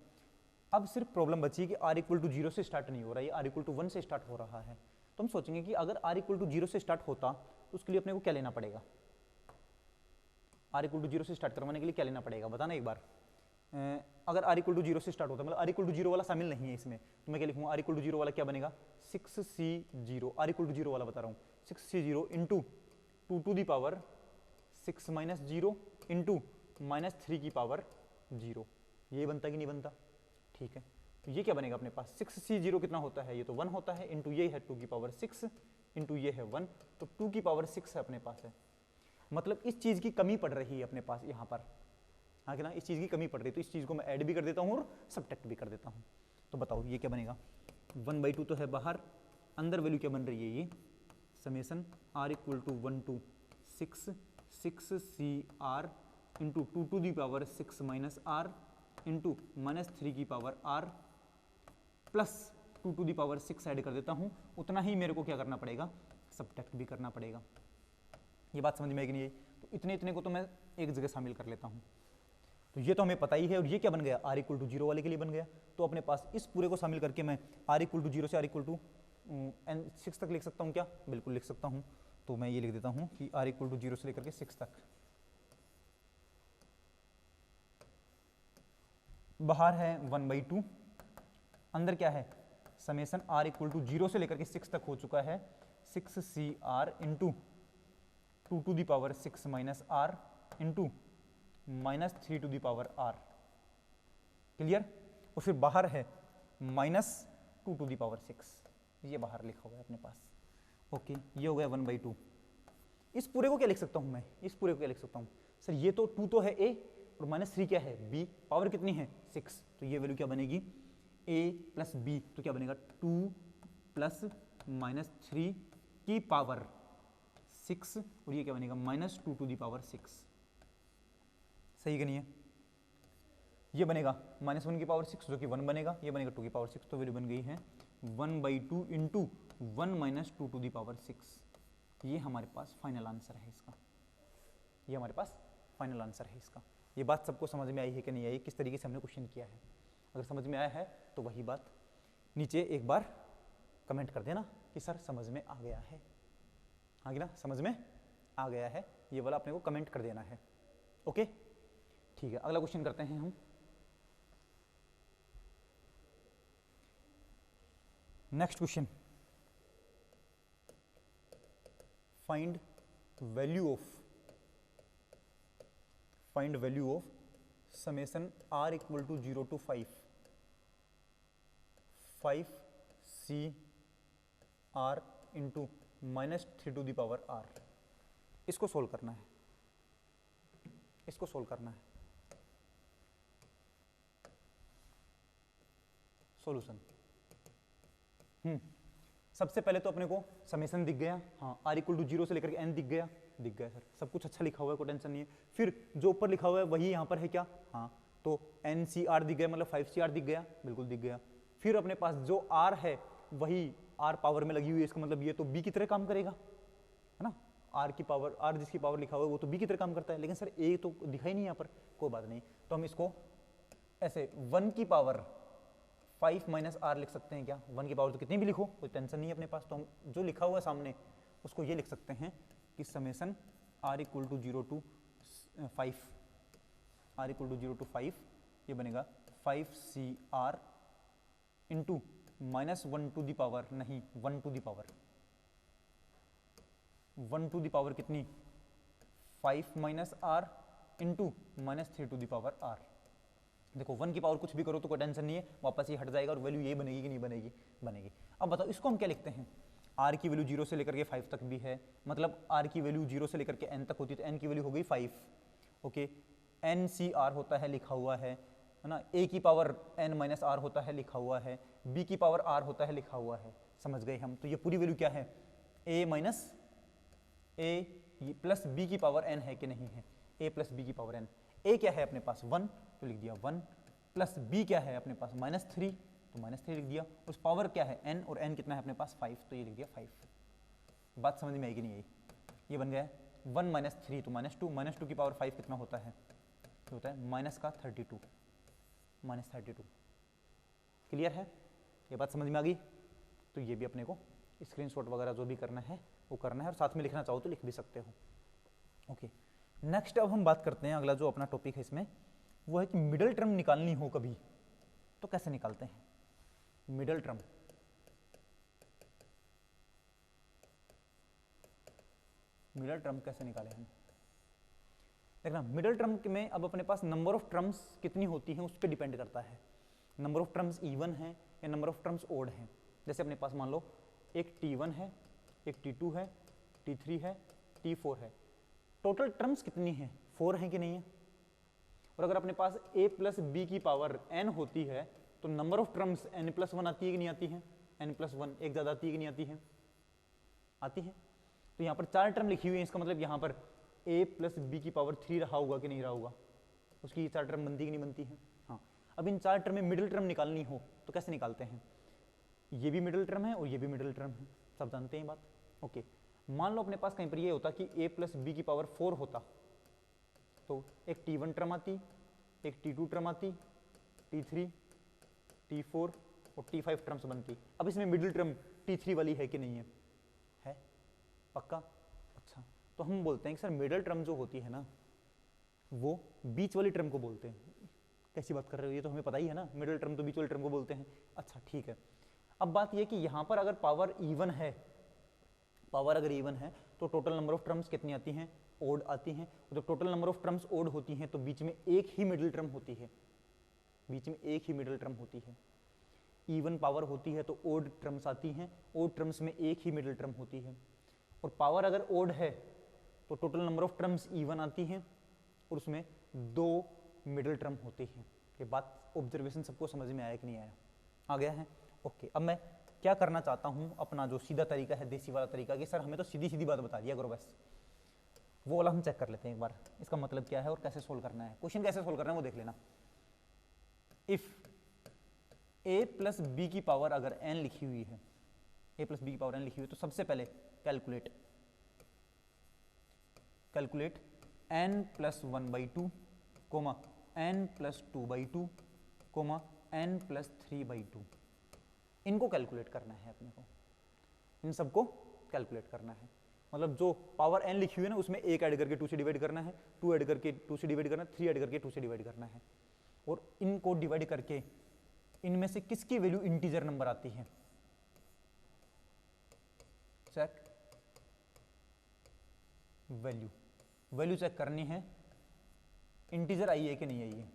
अब सिर्फ प्रॉब्लम बची है कि r इक्वल टू 0 से स्टार्ट नहीं हो रहा है, r इक्वल टू 1 से स्टार्ट हो रहा है। तो हम सोचेंगे कि अगर r इक्वल टू 0 से स्टार्ट होता तो उसके लिए अपने को क्या लेना पड़ेगा, r इक्वल टू 0 से स्टार्ट करवाने के लिए क्या लेना पड़ेगा बताना एक बार। अगर r इक्वल टू 0 से स्टार्ट होता है, मतलब r इक्वल टू 0 वाला शामिल नहीं है इसमें, तो मैं क्या लिखूंगा r इक्वल टू 0 वाला क्या बनेगा 6c0, r इक्वल टू 0 वाला बता रहा हूँ 6c0 into 2 to the power 6 minus 0 into minus 3 की पावर 0। ये बनता कि नहीं बनता, ठीक है। तो ये क्या बनेगा अपने पास 6c0 कितना होता है, ये तो 1 होता है, इंटू ये है 2 की पावर 6 इंटू ये है 1, तो 2 की पावर 6 है अपने पास है। मतलब इस चीज़ की कमी पड़ रही है अपने पास यहाँ पर, हाँ कि ना, इस चीज़ की कमी पड़ रही है, तो इस चीज़ को मैं ऐड भी कर देता हूँ और सब्ट्रैक्ट भी कर देता हूँ। तो बताओ ये क्या बनेगा 1/2 तो है बाहर, अंदर वैल्यू क्या बन रही है ये summation r equal to 1 to 6 6cr into 2 to the power 6 minus r into -3 की power r plus 2 to the power 6 add कर देता हूँ, उतना ही मेरे को क्या करना पड़ेगा, सब्ट्रैक्ट भी करना पड़ेगा। ये बात समझ में आई कि नहीं आई? तो इतने इतने को तो मैं एक जगह शामिल कर लेता हूँ। तो ये तो हमें पता ही है, और ये क्या बन गया, r इक्वल टू 0 वाले के लिए बन गया। तो अपने पास इस पूरे को शामिल करके मैं r इक्वल टू 0 से r इक्वल टू n6 तक लिख सकता हूँ क्या, बिल्कुल लिख सकता हूँ। तो मैं ये लिख देता हूँ कि r इक्वल टू 0 से लेकर के 6 तक, बाहर है 1/2, अंदर क्या है समेसन r इक्वल टू 0 से लेकर के 6 तक हो चुका है 6cr into 2 to the power 6 minus r into -3 to the power r, clear. और फिर बाहर है -2 to the power 6, ये बाहर लिखा हुआ है अपने पास। ओके, ये हो गया 1/2। इस पूरे को क्या लिख सकता हूँ मैं, इस पूरे को क्या लिख सकता हूँ सर, ये तो 2 तो है a और -3 क्या है b, पावर कितनी है 6, तो ये वैल्यू क्या बनेगी a प्लस b, तो क्या बनेगा 2 प्लस -3 की पावर 6, और ये क्या बनेगा -2 to the power 6, सही कि नहीं है। ये बनेगा -1 की पावर 6 जो कि 1 बनेगा, ये बनेगा 2 की पावर 6, तो वैल्यू बन गई है 1/2 इंटू 1 - 2 to the power 6। ये हमारे पास फाइनल आंसर है इसका, ये हमारे पास फाइनल आंसर है इसका। ये बात सबको समझ में आई है कि नहीं आई, किस तरीके से हमने क्वेश्चन किया है। अगर समझ में आया है तो वही बात नीचे एक बार कमेंट कर देना कि सर समझ में आ गया है, हाँ कि ना, समझ में आ गया है, ये वाला अपने को कमेंट कर देना है। ओके ठीक है, अगला क्वेश्चन करते हैं हम। Next question, find value of summation r equal to 0 to 5cr into -3 to the power r। इसको सोल्व करना है, इसको सोल्व करना है। सॉल्यूशन, सबसे पहले तो अपने को समेसन दिख गया, हाँ r इक्वल टू 0 से लेकर के n दिख गया सर, सब कुछ अच्छा लिखा हुआ है, कोई टेंशन नहीं है। फिर जो ऊपर लिखा हुआ है वही यहाँ पर है क्या, हाँ, तो NCR दिख गया, मतलब 5CR दिख गया, बिल्कुल दिख गया। फिर अपने पास जो R है वही R पावर में लगी हुई है, इसका मतलब ये तो B की तरह काम करेगा, है ना, R की पावर, R जिसकी पावर लिखा हुआ है वो तो B की तरह काम करता है, लेकिन सर A तो दिखा ही नहीं यहाँ पर, कोई बात नहीं। तो हम इसको ऐसे 1 की पावर 5 माइनस R लिख सकते हैं क्या, 1 की पावर तो कितनी भी लिखो, कोई टेंशन नहीं है अपने पास। तो हम जो लिखा हुआ है सामने उसको ये लिख सकते हैं कि summation R equal to 0 to 5, R equal to 0 to 5, ये बनेगा 5CR into -1 to the power, नहीं 1 to the power, 1 to the power कितनी 5 minus R into -3 to the power R। देखो 1 की पावर कुछ भी करो तो कोई टेंशन नहीं है, वापस ये हट जाएगा और वैल्यू ये बनेगी कि नहीं बनेगी, बनेगी। अब बताओ इसको हम क्या लिखते हैं, R की वैल्यू 0 से लेकर के 5 तक भी है, मतलब R की वैल्यू 0 से लेकर के n तक होती है, तो n की वैल्यू हो गई 5। ओके, NCR होता है लिखा हुआ है ना, A की पावर n माइनस R होता है लिखा हुआ है, B की पावर R होता है लिखा हुआ है, समझ गए हम। तो ये पूरी वैल्यू क्या है, A minus A plus B की पावर n है कि नहीं है, A प्लस B की पावर n। A क्या है अपने पास 1, तो लिख दिया 1, प्लस B क्या है अपने पास -3, तो -3 लिख दिया। उस पावर क्या है n, और n कितना है अपने पास 5, तो ये लिख दिया 5। बात समझ में आएगी नहीं आई, ये बन गया 1 - 3 तो -2 की पावर 5 कितना होता है, तो होता है -32। क्लियर है, ये बात समझ में आ गई। तो ये भी अपने को स्क्रीनशॉट वगैरह जो भी करना है वो करना है, और साथ में लिखना चाहो तो लिख भी सकते हो। ओके, नेक्स्ट अब हम बात करते हैं, अगला जो अपना टॉपिक है इसमें वो है कि मिडल टर्म निकालनी हो कभी तो कैसे निकालते हैं। मिडल टर्म, कैसे निकालें हम, देखना मिडल टर्म में अब अपने पास नंबर ऑफ टर्म्स कितनी होती हैं उस पर डिपेंड करता है, नंबर ऑफ टर्म्स इवन है या नंबर ऑफ टर्म्स ओड है। जैसे अपने पास मान लो एक T1 है, एक T2 है, T3 है, T4 है, टोटल टर्म्स कितनी है, 4 है कि नहीं है। और अगर अपने पास A प्लस B की पावर n होती है तो नंबर ऑफ टर्म्स n+1 आती है कि नहीं आती है, n+1 एक ज़्यादा आती है कि नहीं आती है? आती है। तो यहाँ पर 4 टर्म लिखी हुई है, इसका मतलब यहाँ पर a+b⁻³ रहा होगा कि नहीं रहा होगा? उसकी 4 टर्म बनती कि नहीं बनती है? हाँ। अब इन 4 टर्म में मिडिल टर्म निकालनी हो तो कैसे निकालते हैं? ये भी मिडिल टर्म है और ये भी मिडिल टर्म है, सब जानते हैं बात। ओके, मान लो अपने पास कहीं पर ये होता कि a+b⁻4 होता, तो एक t1 टर्म आती, एक t2 टर्म आती, t3, t4 और t5 टर्म्स बनती। अब इसमें मिडिल टर्म t3 वाली है कि नहीं है? है, पक्का? अच्छा, तो हम बोलते हैं कि सर मिडिल टर्म जो होती है ना वो बीच वाली टर्म को बोलते हैं। कैसी बात कर रहे हो, ये तो हमें पता ही है ना, मिडिल टर्म तो बीच वाली टर्म को बोलते हैं। अच्छा ठीक है, अब बात ये कि यहाँ पर अगर पावर इवन है, पावर अगर इवन है तो टोटल नंबर ऑफ टर्म्स कितनी आती हैं? ओड आती हैं। जब total number of terms odd होती हैं तो बीच में एक ही मिडिल टर्म होती है, बीच में एक ही मिडिल टर्म होती है। इवन पावर होती है तो ओड टर्म्स आती हैं, ओड टर्म्स में एक ही मिडिल टर्म होती है। और पावर अगर ओड है तो total number of terms even आती हैं और उसमें 2 मिडिल टर्म होती हैं। ये बात ऑब्जर्वेशन सबको समझ में आया कि नहीं आया? आ गया है। ओके, अब मैं क्या करना चाहता हूँ, अपना जो सीधा तरीका है, देसी वाला तरीका, कि सर हमें तो सीधी सीधी बात बता दिया करो बस, वो वाला हम चेक कर लेते हैं एक बार, इसका मतलब क्या है और कैसे सोल्व करना है, क्वेश्चन कैसे सोल्व करना है वो देख लेना। इफ a+b अगर n लिखी हुई है, a+b n लिखी हुई है, तो सबसे पहले कैलकुलेट n+1/2, n+2/2, n+3/2, इनको कैलकुलेट करना है अपने को, इन सबको कैलकुलेट करना है। मतलब जो पावर n लिखी हुई है ना उसमें 1 ऐड करके 2 से डिवाइड करना है, 2 ऐड करके 2 से डिवाइड करना है, 3 ऐड करके 2 से डिवाइड करना है, और इनको डिवाइड करके इनमें से किसकी वैल्यू इंटीजर नंबर आती है चेक, वैल्यू चेक करनी है, इंटीजर आई है कि नहीं आई है।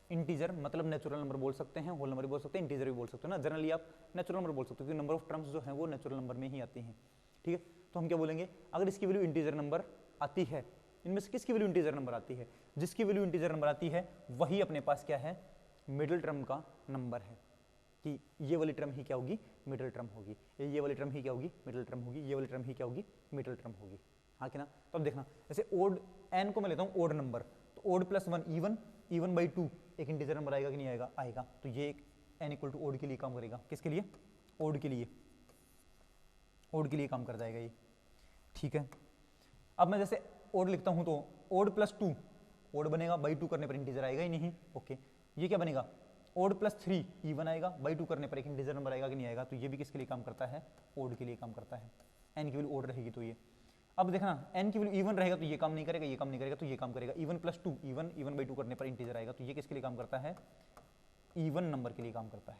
इंटीजर मतलब नेचुरल नंबर बोल सकते हैं, होल नंबर भी बोल सकते हैं, इंटीजर भी बोल सकते हो ना, जनरली आप नेचुरल नंबर बोल सकते हो क्योंकि नंबर ऑफ टर्म्स जो है वो नेचुरल नंबर में ही आती हैं। ठीक है, तो हम क्या बोलेंगे, अगर इसकी वैल्यू इंटीजर नंबर आती है, इनमें से किसकी वैल्यू इंटीजर नंबर आती है, जिसकी वैल्यू इंटीजर नंबर आती है वही अपने पास क्या है, मिडिल टर्म का नंबर है, कि ये वाली टर्म ही क्या होगी, मिडिल टर्म होगी, ये वाली टर्म ही क्या होगी, मिडिल टर्म होगी, ये वाली टर्म ही क्या होगी, मिडिल टर्म होगी। हाँ कि ना? तो अब देखना, जैसे ओड n को मैं लेता हूँ ओड नंबर, तो ओड +1 इवन/2 एक इंटीजर नंबर आएगा कि नहीं आएगा? आएगा। तो ये एक n = ओड के लिए काम करेगा, किसके लिए, ओड के लिए, ओड के लिए काम कर जाएगा ये। ठीक है, अब मैं जैसे ओड लिखता हूँ तो ओड +2 ओड बनेगा, /2 करने पर इंटीजर आएगा ही नहीं। ओके, ये क्या बनेगा, ओड +3 इवन आएगा, /2 करने पर एक इंटीजर नंबर आएगा कि नहीं आएगा? तो ये भी किसके लिए काम करता है, ओड के लिए काम करता है। n की वैल्यू ओड रहेगी तो ये, अब देखना n की वैल्यू इवन रहेगा तो ये काम नहीं करेगा, ये काम नहीं करेगा, तो ये काम करेगा। इवन +2 इवन/2 करने पर इंटीजर आएगा, तो ये किसके लिए काम करता है, इवन नंबर के लिए काम करता है।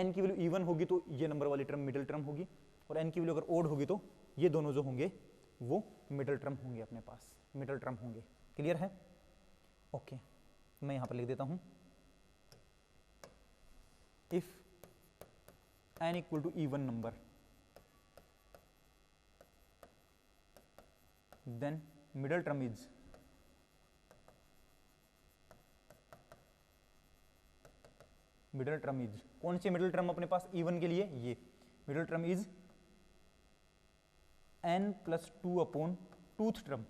n की वैल्यू इवन होगी तो ये नंबर वाली टर्म मिडिल टर्म होगी, और n की वैल्यू अगर ओड होगी तो ये दोनों जो होंगे वो मिडिल टर्म होंगे, अपने पास मिडिल टर्म होंगे। क्लियर है? ओके, मैं यहाँ पर लिख देता हूँ, if n = even number then middle term is कौन सी मिडिल टर्म अपने पास इवन के लिए, ये middle term is n+2/2th term,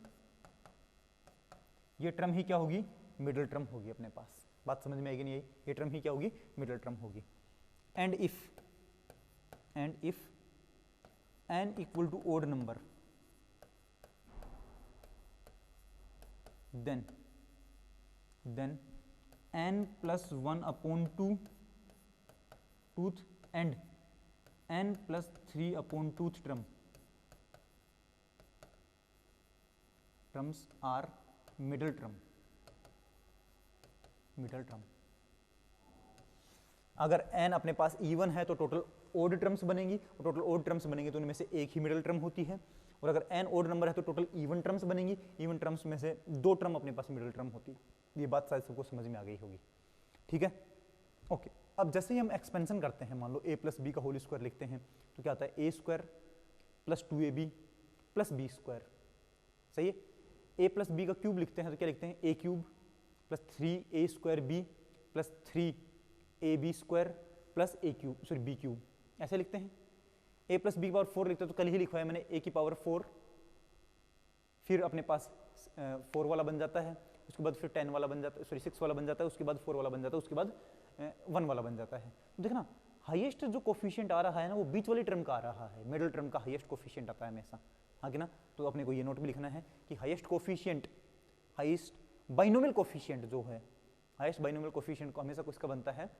ये टर्म ही क्या होगी, मिडिल टर्म होगी अपने पास। बात समझ में आएगी नहीं आई? ये टर्म ही क्या होगी, मिडिल टर्म होगी। And if n = odd number then n+1/2th and n+3/2th terms are middle term। अगर n अपने पास इवन है तो टोटल ओड टर्म्स बनेंगी, और टोटल ओड टर्म्स बनेंगे तो उनमें से एक ही मिडिल टर्म होती है, और अगर n ओड नंबर है तो टोटल इवन टर्म्स बनेंगी, इवन टर्म्स में से 2 टर्म अपने पास मिडिल टर्म होती। ये बात शायद सबको समझ में आ गई होगी। ठीक है, ओके। अब जैसे ही हम एक्सपेंशन करते हैं, मान लो a+b का होल स्क्वायर लिखते हैं तो क्या आता है, a² + 2ab + b²। सही है, a+b का क्यूब लिखते हैं तो क्या लिखते हैं, a³ + 3a²b + 3ab² प्लस ए क्यूब, सॉरी बी क्यूब, ऐसे लिखते हैं। ए प्लस बी की पावर 4 लिखते हैं, तो कल ही लिखवाया मैंने ए की पावर 4, फिर अपने पास 4 वाला बन जाता है, उसके बाद फिर 10 वाला बन जाता है, सॉरी 6 वाला बन जाता है, उसके बाद 4 वाला बन जाता है, उसके बाद 1 वाला बन जाता है। तो देखना हाईएस्ट जो कोफिशिएंट आ रहा है ना वो बीच वाली टर्म का आ रहा है, मिडिल टर्म का हाईएस्ट कोफिशिएंट आता है हमेशा, हाँ कि ना। तो अपने को ये नोट भी लिखना है कि highest coefficient, highest binomial coefficient जो है, हाईएस्ट बाइनोमियल कोफिशिएंट को हमेशा किसका बनता है,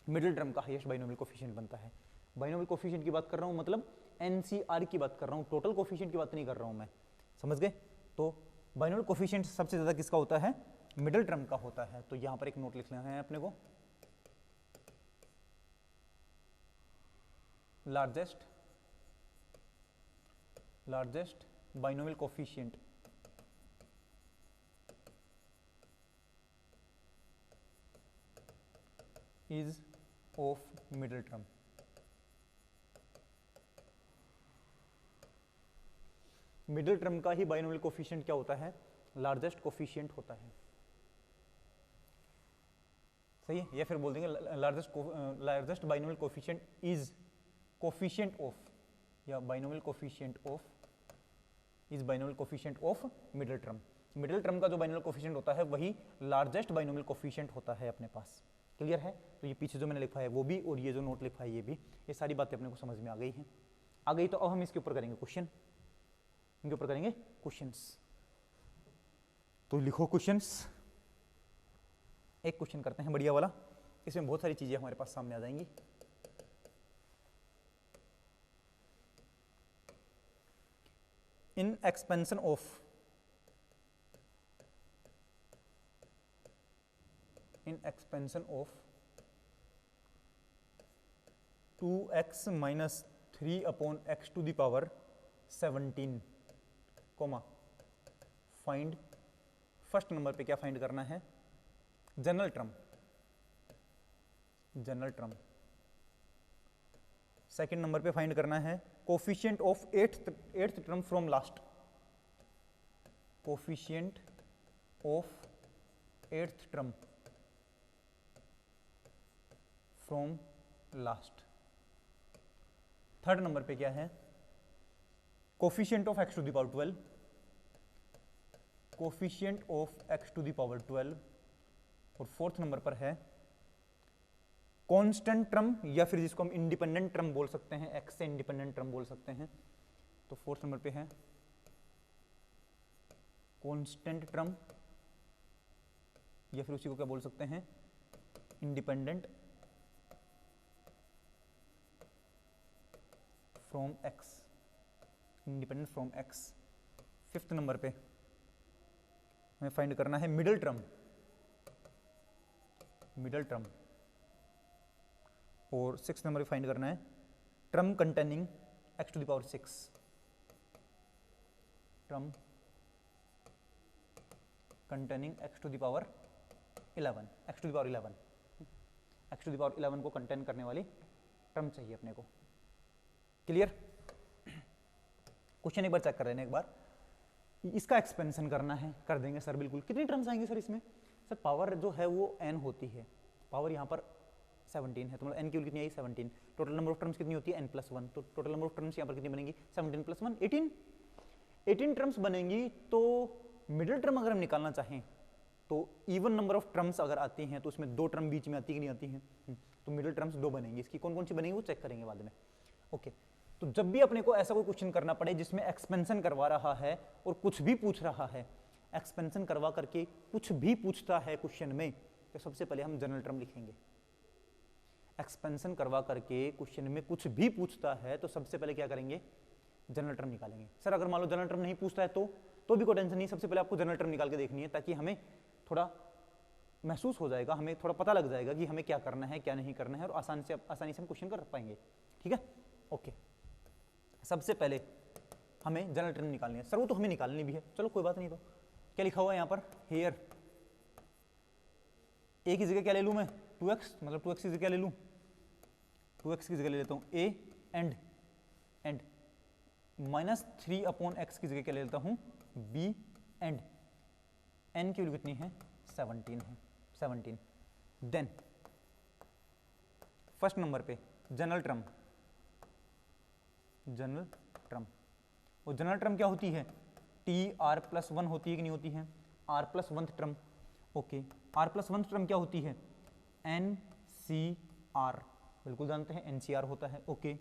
मिडिल टर्म का हाईएस्ट बाइनोमियल कोफिशिएंट बनता है। बाइनोमियल कोफिशिएंट की बात कर रहा हूँ, मतलब एनसीआर की बात कर रहा हूँ, टोटल कोफिशिएंट की बात नहीं कर रहा हूँ मैं, समझ गए। तो बाइनोमियल कोफिशिएंट सबसे ज्यादा किसका होता है, मिडिल टर्म का होता है। तो यहां पर एक नोट लिख लेना है अपने को, largest binomial coefficient is of middle term. Middle term का ही बाइनोमियल कोफिशिएंट क्या होता है, लार्जेस्ट कोफिशिएंट होता है, सही है। या फिर बोल देंगे largest binomial coefficient is coefficient of, या binomial coefficient of is binomial coefficient of middle term. Middle term का जो बाइनोमियल कोफिशिएंट होता है वही लार्जेस्ट बाइनोमियल कोफिशिएंट होता है अपने पास, क्लियर है। तो ये पीछे जो मैंने लिखा है वो भी, और ये जो नोट लिखा है ये भी, ये सारी बातें अपने को समझ में आ गई हैं। आ गई तो अब हम इसके ऊपर करेंगे क्वेश्चन, इनके ऊपर करेंगे क्वेश्चंस। तो लिखो क्वेश्चंस, एक क्वेश्चन करते हैं बढ़िया वाला, इसमें बहुत सारी चीजें हमारे पास सामने आ जाएंगी। In expansion of 2x minus 3 upon x to the power 17, find, first number पे क्या फाइंड करना है, जनरल टर्म। सेकंड नंबर पे फाइंड करना है coefficient of eighth term from last, coefficient of eighth term from last. Third number पे क्या है, coefficient of x to the power 12, coefficient of x to the power 12। और fourth number पर है constant term, या फिर जिसको हम इंडिपेंडेंट टर्म बोल सकते हैं, एक्स से इंडिपेंडेंट टर्म बोल सकते हैं। तो फोर्थ नंबर पे है कांस्टेंट टर्म, या फिर उसी को क्या बोल सकते हैं, independent from x, independent from x. Fifth number पे हमें फाइंड करना है मिडिल टर्म, और सिक्स नंबर पे फाइंड करना है term containing x to the power 6, term containing x to the power 11, x to the power 11, x to the power 11 को contain करने वाली टर्म चाहिए अपने को, क्लियर। क्वेश्चन एक बार चेक कर लेना, एक बार इसका एक्सपेंशन करना है, कर देंगे सर बिल्कुल। कितनी टर्म्स आएंगी सर इसमें, सर पावर जो है वो n होती है, पावर यहाँ पर 17 है, तो मतलब n की वैल्यू कितनी आई 17, टोटल नंबर ऑफ टर्म्स कितनी होती है n+1, तो टोटल नंबर ऑफ टर्म्स यहाँ पर कितनी बनेंगी 17 + 1 18 टर्म्स बनेंगी। तो मिडिल टर्म अगर हम निकालना चाहें तो इवन नंबर ऑफ टर्म्स अगर आती हैं तो उसमें 2 टर्म बीच में आती कि नहीं आती हैं, तो मिडिल टर्म्स 2 बनेंगी। इसकी कौन कौन सी बनेंगी वो चेक करेंगे बाद में, ओके। तो जब भी अपने को ऐसा कोई क्वेश्चन करना पड़े जिसमें एक्सपेंशन करवा रहा है और कुछ भी पूछ रहा है, एक्सपेंशन करवा करके कुछ भी पूछता है क्वेश्चन में, तो सबसे पहले हम जनरल टर्म लिखेंगे। एक्सपेंशन करवा करके क्वेश्चन में कुछ भी पूछता है तो सबसे पहले क्या करेंगे, जनरल टर्म निकालेंगे। सर अगर मान लो जनरल टर्म नहीं पूछता है तो भी कोई टेंशन नहीं, सबसे पहले आपको जनरल टर्म निकाल के देखनी है, ताकि हमें थोड़ा महसूस हो जाएगा, हमें थोड़ा पता लग जाएगा कि हमें क्या करना है क्या नहीं करना है, और आसानी से हम क्वेश्चन कर पाएंगे, ठीक है, ओके। सबसे पहले हमें जनरल टर्म निकालनी है। सर वो तो हमें निकालनी भी है, चलो कोई बात नहीं। तो क्या लिखा हुआ है यहाँ पर, हेयर ए की जगह क्या ले लूँ मैं 2x, मतलब 2x की जगह क्या ले लूँ, 2x की जगह ले लेता हूँ a एंड -3 अपॉन x की जगह क्या ले लेता हूँ b एंड n की वैल्यू कितनी है 17 है, 17। देन फर्स्ट नंबर पे जनरल टर्म, जनरल टर्म, और जनरल टर्म क्या होती है, टी आर प्लस वन होती है कि नहीं होती है, r plus one term, okay, r plus one term क्या होती है, एन सी आर, बिल्कुल जानते हैं एन सी आर होता है, ओके,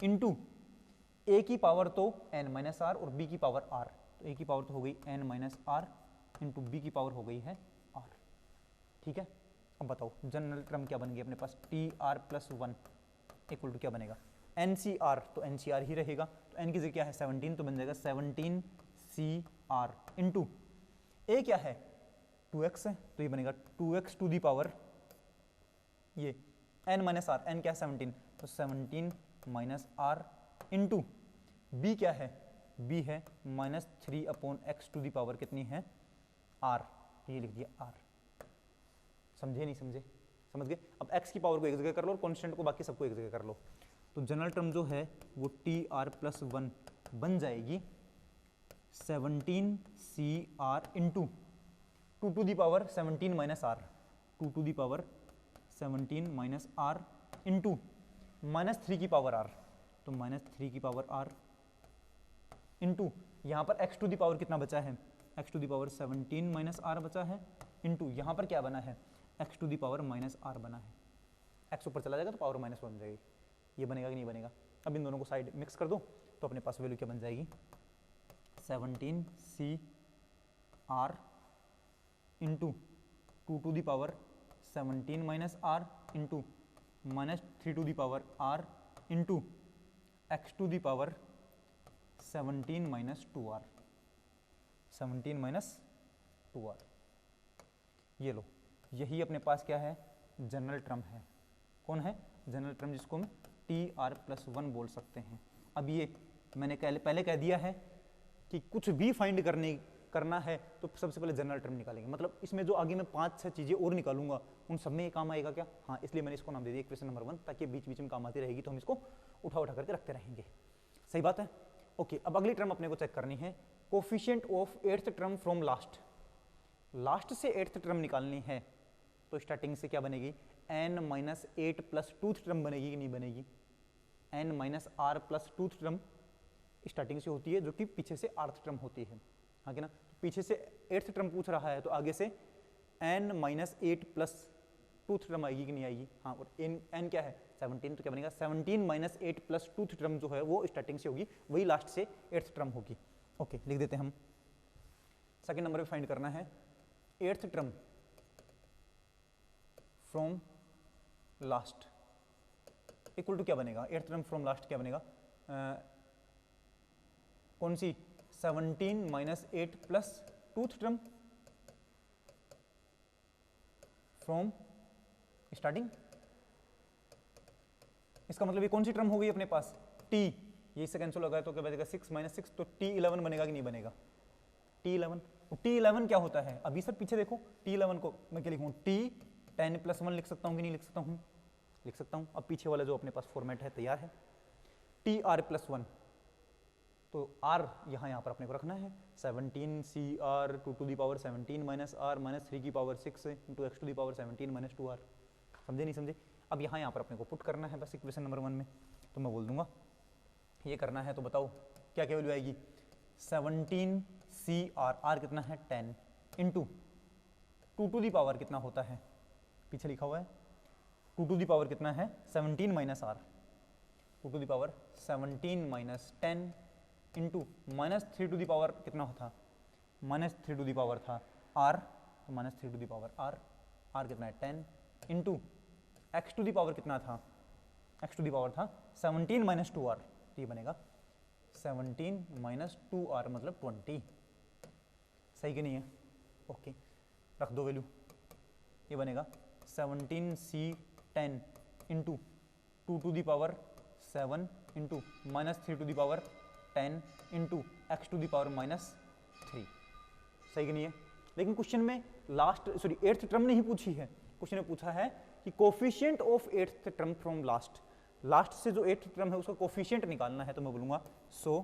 इनटू ए की पावर तो एन माइनस आर और बी की पावर आर, तो ए की पावर तो हो गई n minus are into b की पावर हो गई है आर, ठीक है। अब बताओ जनरल टर्म क्या बन गई अपने पास, t r plus one equal to क्या बनेगा, एन सी आर, तो एन सी आर ही रहेगा, तो एन की जगह क्या है 17, तो बन जाएगा 17 सी आर इंटू ए क्या है 2x है, तो ये बनेगा 2x टू दी पावर ये n माइनस आर, एन क्या है 17, तो 17 माइनस आर इंटू बी क्या है, बी है minus 3 upon x to the power कितनी है आर, ये लिख दिया आर, समझे नहीं समझे, समझ गए। अब x की पावर को एक जगह कर लो और कॉन्स्टेंट को बाकी सबको एक जगह कर लो, तो जनरल टर्म जो है वो टी आर प्लस वन बन जाएगी 17 c are into 2 to the power 17 minus r, 2 to the power 17 minus are into minus 3 की पावर आर, तो माइनस 3 की पावर आर इंटू यहाँ पर x टू दी पावर कितना बचा है, x to the power 17 minus r बचा है इंटू यहाँ पर क्या बना है x to the power minus r बना है, x ऊपर चला जाएगा तो पावर माइनस बन जाएगी, ये बनेगा कि नहीं बनेगा। अब इन दोनों को साइड मिक्स कर दो तो अपने पास वैल्यू क्या बन जाएगी 17 c are into 2 to the power 17 minus are into minus 3 to the power r into x to the power 17 minus 2r, 17 minus 2r, ये लो, यही अपने पास क्या है जनरल टर्म है, कौन है जनरल टर्म, जिसको हम टी आर प्लस वन बोल सकते हैं। अब ये मैंने पहले कह दिया है कि कुछ भी फाइंड करना है तो सबसे पहले जनरल टर्म निकालेंगे, मतलब इसमें जो आगे मैं 5-6 चीज़ें और निकालूंगा उन सब में ये काम आएगा क्या, हाँ, इसलिए मैंने इसको नाम दे दिया इक्वेशन नंबर 1, ताकि बीच बीच में काम आती रहेगी तो हम इसको उठा उठा करके रखते रहेंगे, सही बात है। ओके, अब अगली टर्म अपने को चेक करनी है, coefficient of eighth term from last, last से एट्थ टर्म निकालनी है तो स्टार्टिंग से क्या बनेगी n minus 8 plus tooth term बनेगी कि नहीं बनेगी, n minus are plus tooth term starting से होती है जो कि पीछे से आर्थ टर्म होती है, हाँ कि ना, तो पीछे से एट्थ टर्म पूछ रहा है तो आगे से n minus 8 plus tooth term आएगी कि नहीं आएगी, हाँ, और n क्या है 17, तो क्या बनेगा 17 माइनस 8 प्लस टूथ टर्म जो है वो स्टार्टिंग से होगी, वही लास्ट से एट्थ टर्म होगी। ओके, लिख देते हैं हम। सेकंड नंबर पे फाइंड करना है eighth term from last equal to क्या बनेगा, एट्थ टर्म फ्रॉम लास्ट क्या बनेगा, कौन सी 17 minus 8 plus tooth term from starting, इसका मतलब ये कौन सी टर्म हो गई अपने पास t, ये इससे कैंसिल हो गया तो क्या बनेगा 6 माइनस 6, तो t11 बनेगा कि नहीं बनेगा, t11, t11 क्या होता है, अभी सर पीछे देखो, t11 को मैं क्या लिखूँ, t10 प्लस 1 लिख सकता हूँ कि नहीं लिख सकता हूँ, लिख सकता हूँ। अब पीछे वाला जो अपने पास फॉर्मेट है तैयार है, टी आर प्लस 1, तो r यहाँ पर अपने को रखना है 17 c are 2 to the power 17 minus r minus 3 की power 6 into x to the power 17 minus 2r, समझे नहीं समझे। अब यहाँ पर अपने को पुट करना है बस इक्वेशन नंबर 1 में, तो मैं बोल दूंगा ये करना है, तो बताओ क्या क्या वैल्यू आएगी 17 सी आर, आर कितना है 10 इंटू 2 टू दी पावर कितना होता है, पीछे लिखा हुआ है 2 टू दी पावर कितना है 17 minus r, 2 to the power 17 minus 10 into minus 3 to the power कितना था, माइनस 3 टू दी पावर था आर, तो minus 3 to the power r, r कितना है 10 into x to the power कितना था, एक्स टू दी पावर था 17 minus 2r, तो ये बनेगा 17 माइनस 2r मतलब 20, सही कि नहीं है। ओके, रख दो वैल्यू, ये बनेगा 17 c 10 into 2 to the power 7 into minus 3 to the power 10 into x to the power minus 3, सही कि नहीं है। लेकिन क्वेश्चन में एट्थ टर्म नहीं पूछी है, क्वेश्चन में पूछा है कि coefficient of eighth term from last, last से जो एट्थ टर्म है उसका कोफिशिएंट निकालना है, तो मैं बोलूंगा सो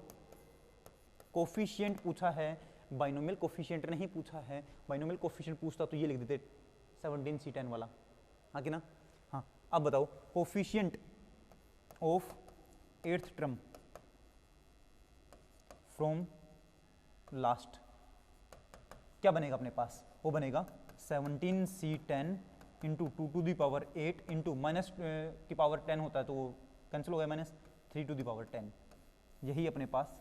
कोफिशिएंट पूछा है, बाइनोमियल कोफिशिएंट नहीं पूछा है, बाइनोमियल कोफिशिएंट पूछता तो ये लिख देते 17 सी 10 वाला, हाँ कि ना, हाँ, अब बताओ coefficient of 8th term from last क्या बनेगा अपने पास, वो बनेगा 17c10 into 2 to the power 8 into minus की पावर 10 होता है तो वो कैंसिल हो गया, माइनस 3 टू दी पावर 10। यही अपने पास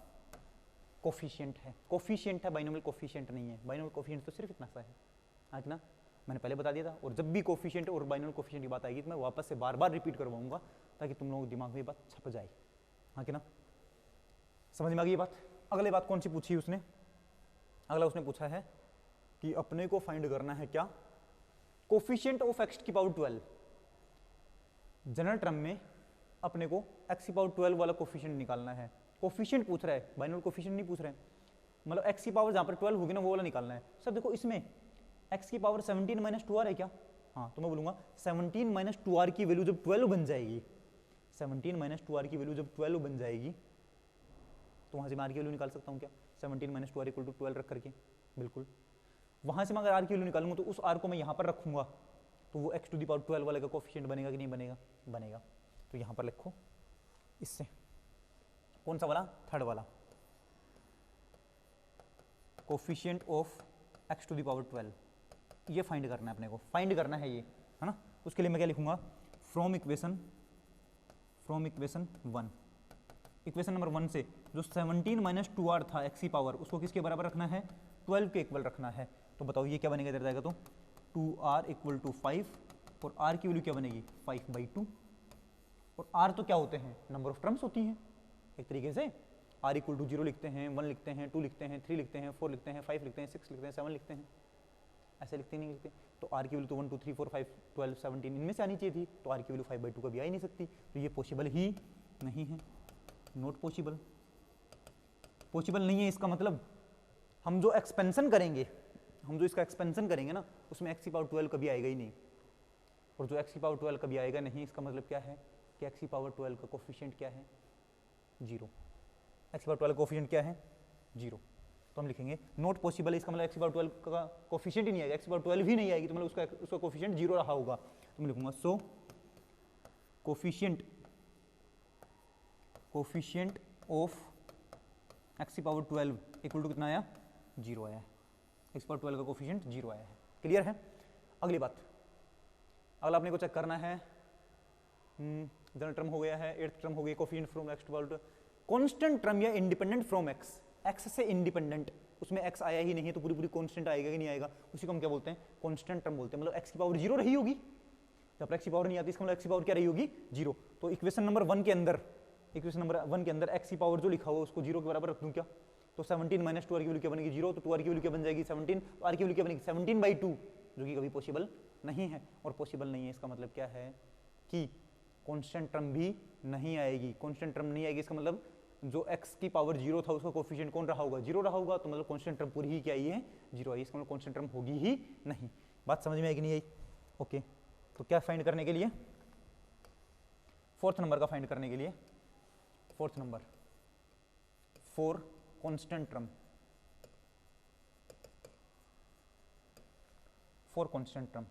कोफिशिएंट है, कोफिशिएंट है, बाइनोमियल कोफिशिएंट नहीं है। बाइनोमियल कोफिशिएंट तो सिर्फ इतना सा है, हाँ ना, मैंने पहले बता दिया था। और जब भी कोफिशिएंट और बाइनोमियल कोफिशिएंट की बात आएगी तो मैं वापस से बार बार रिपीट करवाऊंगा ताकि तुम लोगों के दिमाग में ये बात छप जाए, हाँ कि ना, समझ में आ गई ये बात। अगली बात कौन सी पूछी उसने, अगला उसने पूछा है कि अपने को फाइंड करना है क्या, कोफिशिएंट ऑफ x की पावर 12। जनरल टर्म में अपने को x की पावर 12 वाला कोफिशिएंट निकालना है। कोफिशिएंट पूछ रहा है, बाइनोमियल कोफिशिएंट नहीं पूछ रहे हैं, मतलब x की पावर जहाँ पर 12 होगी ना वो वाला निकालना है। सर देखो इसमें x की पावर 17 माइनस 2r है क्या, हाँ तो मैं बोलूँगा 17 माइनस 2r की वैल्यू जब 12 बन जाएगी, 17 माइनस 2r की वैल्यू जब 12 बन जाएगी तो वहाँ से मैं r की वैल्यू निकाल सकता हूँ क्या, 17 माइनस 2r इक्वल टू 12 रख करके, बिल्कुल। वहाँ से मैं अगर r की वैल्यू निकालूंगा तो उस r को मैं यहाँ पर रखूँगा तो वो x टू दी पावर 12 वाले का कोफिशिएंट बनेगा कि नहीं बनेगा, बनेगा। तो यहाँ पर लिखो इससे, कौन सा वाला, थर्ड वाला, coefficient of x to the power 12, ये फाइंड करना है अपने को, फाइंड करना है ये, है ना। उसके लिए मैं क्या लिखूंगा, फ्रॉम इक्वेशन 1, इक्वेशन नंबर 1 से जो 17 माइनस 2r था x की पावर, उसको किसके बराबर रखना है, 12 के इक्वल रखना है। तो बताओ ये क्या बनेगा इधर जाएगा तो 2r इक्वल टू 5 और r की वैल्यू क्या बनेगी 5/2। और r तो क्या होते हैं, नंबर ऑफ टर्म्स होती हैं एक तरीके से, r इक्वल टू 0 लिखते हैं, 1 लिखते हैं, 2 लिखते हैं, 3 लिखते हैं, 4 लिखते हैं, 5 लिखते हैं, 6 लिखते हैं, 7 लिखते हैं, ऐसे लिखते नहीं लिखते। तो r की वैल्यू तो 1 2 3 4 5 12 17 इनमें से आनी चाहिए थी, तो r की वैल्यू 5/2 कभी आ ही नहीं सकती, तो ये पॉसिबल ही नहीं है, नॉट पॉसिबल, पॉसिबल नहीं है। इसका मतलब हम जो एक्सपेंशन करेंगे, हम जो इसका एक्सपेंशन करेंगे ना, उसमें x की पावर 12 कभी आएगा ही नहीं, और जो x की पावर 12 कभी आएगा नहीं, इसका मतलब क्या है कि x की पावर 12 का कोफिशिएंट क्या है, 0। x की पावर 12 का कोफिशिएंट क्या है, 0। तो हम लिखेंगे नॉट पॉसिबल, इसका मतलब x की पावर 12 का कोफिशिएंट ही नहीं आएगा, x की पावर 12 ही नहीं आएगी, तो मतलब उसका कोफिशिएंट 0 रहा होगा। तो मैं लिखूंगा सो कोफिशिएंट ऑफ x की पावर 12 इक्वल टू कितना आया, 0 आया है, x की पावर 12 का कोफिशिएंट 0 आया है। क्लियर है। अगली बात, अगला अपने को चेक करना है, जनरल टर्म हो गया है, 8th टर्म हो गई, coefficient from x to power 12, constant term या इंडिपेंडेंट फ्रॉम x से इंडिपेंडेंट, उसमें x आया ही नहीं है तो पूरी पूरी कांस्टेंट आएगा कि नहीं आएगा, उसी को हम क्या बोलते हैं, कांस्टेंट टर्म बोलते हैं। मतलब x की पावर 0 रही होगी, जब x की पावर नहीं आती इसका मतलब x की पावर क्या रही होगी, 0। तो इक्वेशन नंबर 1 के अंदर, इक्वेशन नंबर 1 के अंदर x की पावर जो लिखा हुआ उसको 0 के बराबर रख दूं क्या, तो 17 माइनस 2r की वैल्यू क्या बनेगी, 0। तो 2r की वैल्यू क्या बन जाएगी 17, तो r की वैल्यू क्या बनेगी 17/2, जो कि कभी पॉसिबल नहीं है। और पॉसिबल नहीं है इसका मतलब क्या है कि कांस्टेंट टर्म भी नहीं आएगी, कांस्टेंट टर्म नहीं आएगी, इसका मतलब जो x की पावर 0 था उसका कोफिशिएंट कौन रहा होगा, 0 रहा होगा, तो मतलब कांस्टेंट टर्म पूरी ही क्या आई है, 0 आई, इसका मतलब कांस्टेंट टर्म होगी ही नहीं। बात समझ में आएगी नहीं आई, ओके। तो क्या फाइंड करने के लिए, 4th नंबर का फाइंड करने के लिए, 4th number, 4 constant term, 4 constant term,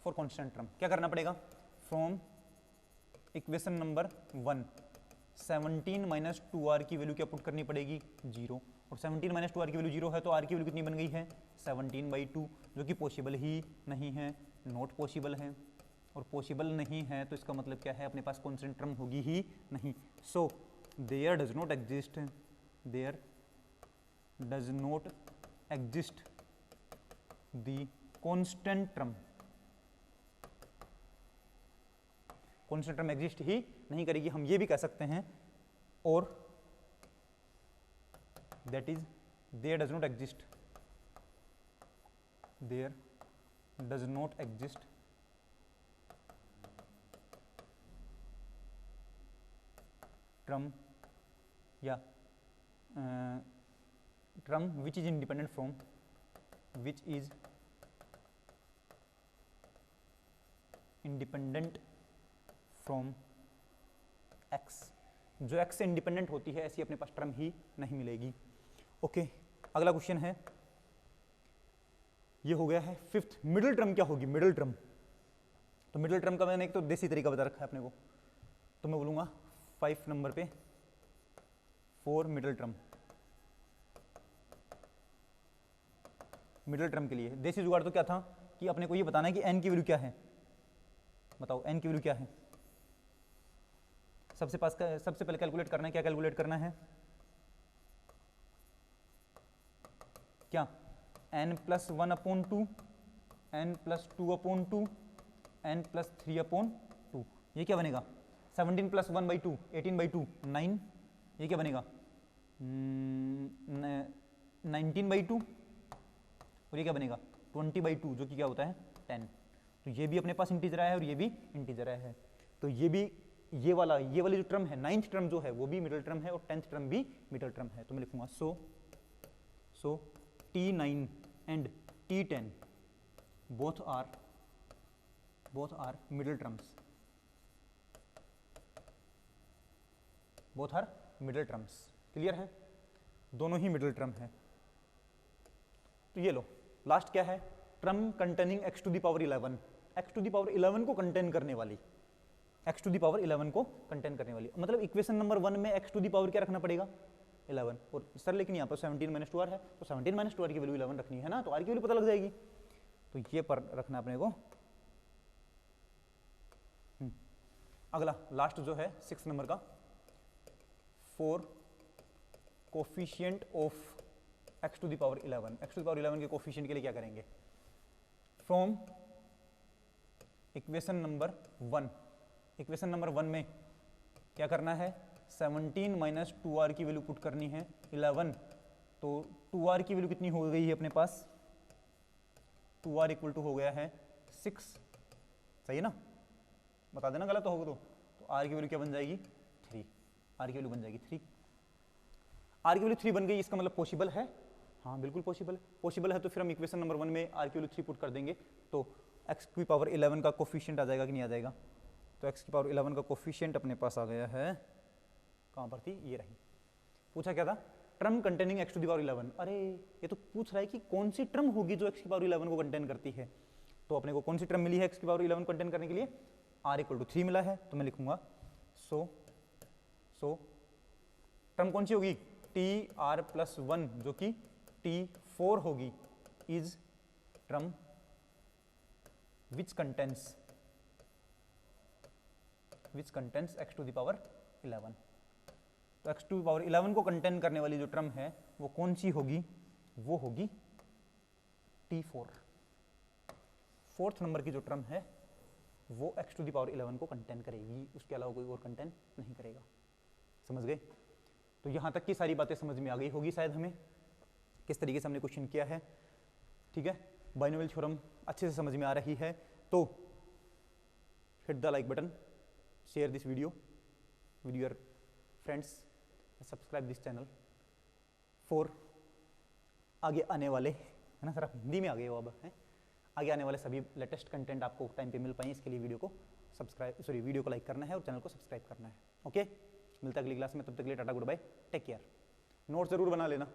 for constant term क्या करना पड़ेगा, from equation number 1 17 minus 2r की वैल्यू क्या पुट करनी पड़ेगी, 0। और 17 माइनस 2r की वैल्यू 0 है तो r की वैल्यू कितनी बन गई है, 17/2, जो कि पॉसिबल ही नहीं है, नॉट पॉसिबल है। और पॉसिबल नहीं है तो इसका मतलब क्या है, अपने पास कांस्टेंट टर्म होगी ही नहीं। So there does not exist, there does not exist the constant term, constant term exist ही नहीं करेगी। हम ये भी कह सकते हैं, और that is there does not exist, there does not exist term या term which is independent from, which is independent from x, जो x से इंडिपेंडेंट होती है ऐसी अपने पास टर्म ही नहीं मिलेगी। ओके, अगला क्वेश्चन है ये हो गया है फिफ्थ। मिडिल टर्म क्या होगी? मिडिल टर्म, तो मिडिल टर्म का मैंने एक तो देसी तरीका बता रखा है अपने को, तो मैं बोलूँगा 5 नंबर पे 4 मिडिल टर्म। मिडिल टर्म के लिए देसी जुगाड़ तो क्या था कि अपने को ये बताना है कि n की वैल्यू क्या है। बताओ n की वैल्यू क्या है? सबसे पहले कैलकुलेट करना है, क्या कैलकुलेट करना है? क्या? n plus 1/2, n plus 2/2, n plus 3/2। ये क्या बनेगा? 17 प्लस 1/2 18/2 9। ये क्या बनेगा? 19/2। और ये क्या बनेगा? 20/2, जो कि क्या होता है? 10। तो ये भी अपने पास इंटीजर आया है और ये भी इंटीजर आया है। तो ये भी ये वाली जो टर्म है, 9th टर्म जो है वो भी मिडिल टर्म है और 10th टर्म भी मिडिल टर्म है। तो मैं लिखूंगा so T9 and T10 both are middle terms, both are middle terms. Clear है? दोनों ही मिडिल टर्म है। तो ये लो, लास्ट क्या है? Term containing x to the power 11, x to the power 11 को कंटेन करने वाली, x टू द पावर 11 को कंटेन करने वाली। मतलब इक्वेशन नंबर 1 में x टू द पावर क्या रखना पड़ेगा? 11। और सर लेकिन यहाँ पर 17 - 2r है, तो 17 - 2r की वैल्यू 11 रखनी है ना, तो r की वैल्यू पता लग जाएगी। तो ये पर रखना अपने को। अगला लास्ट जो है 6 नंबर का, 4 coefficient of x to the power 11। x to the power 11 के कोफिशिएंट के लिए क्या करेंगे? From equation number 1, equation number 1 में क्या करना है? 17 - 2r की वैल्यू पुट करनी है 11। तो 2r की वैल्यू कितनी हो गई है अपने पास? 2r इक्वल टू हो गया है 6। सही है ना? बता देना गलत होगा तो r की वैल्यू क्या बन जाएगी? 3। r की वैल्यू बन जाएगी 3। r की वैल्यू 3 बन गई, इसका मतलब पॉसिबल है? हाँ बिल्कुल पॉसिबल है। पॉसिबल है तो फिर हम इक्वेशन नंबर 1 में r की वैल्यू 3 पुट कर देंगे, तो x की पावर 11 का कोफिशिएंट आ जाएगा कि नहीं आ जाएगा? तो x की पावर 11 का कोफिशिएंट अपने पास आ गया है, कहाँ पर थी? ये रही। पूछा क्या था? Term containing x to the power 11। अरे ये तो पूछ रहा है कि कौन सी टर्म होगी जो x की पावर 11 को कंटेन करती है। तो अपने को कौन सी टर्म मिली है x की पावर 11 कंटेन करने के लिए? r इक्वल टू 3 मिला है, तो मैं लिखूंगा सो टर्म कौन सी होगी? tr प्लस 1 जो कि t4 होगी, is term which contains x to the power 11। तो x टू द पावर 11 को कंटेन करने वाली जो टर्म है वो कौन सी होगी? वो होगी t4। 4th नंबर की जो टर्म है वो x टू द पावर 11 को कंटेन करेगी, उसके अलावा कोई और कंटेन नहीं करेगा। समझ गए? तो यहाँ तक की सारी बातें समझ में आ गई होगी शायद हमें, किस तरीके से हमने क्वेश्चन किया है। ठीक है, बाइनोमियल थ्योरम अच्छे से समझ में आ रही है तो hit the like button, share this video with your friends, subscribe this channel for आगे आने वाले, है ना सर, आप हिंदी में आ गए हो अब, हैं आगे आने वाले सभी लेटेस्ट कंटेंट आपको टाइम पे मिल पाए, इसके लिए वीडियो को लाइक करना है और चैनल को सब्सक्राइब करना है। ओके, मिलता है अगली क्लास में, तब तक के लिए tata good bye, take care. Note जरूर बना लेना।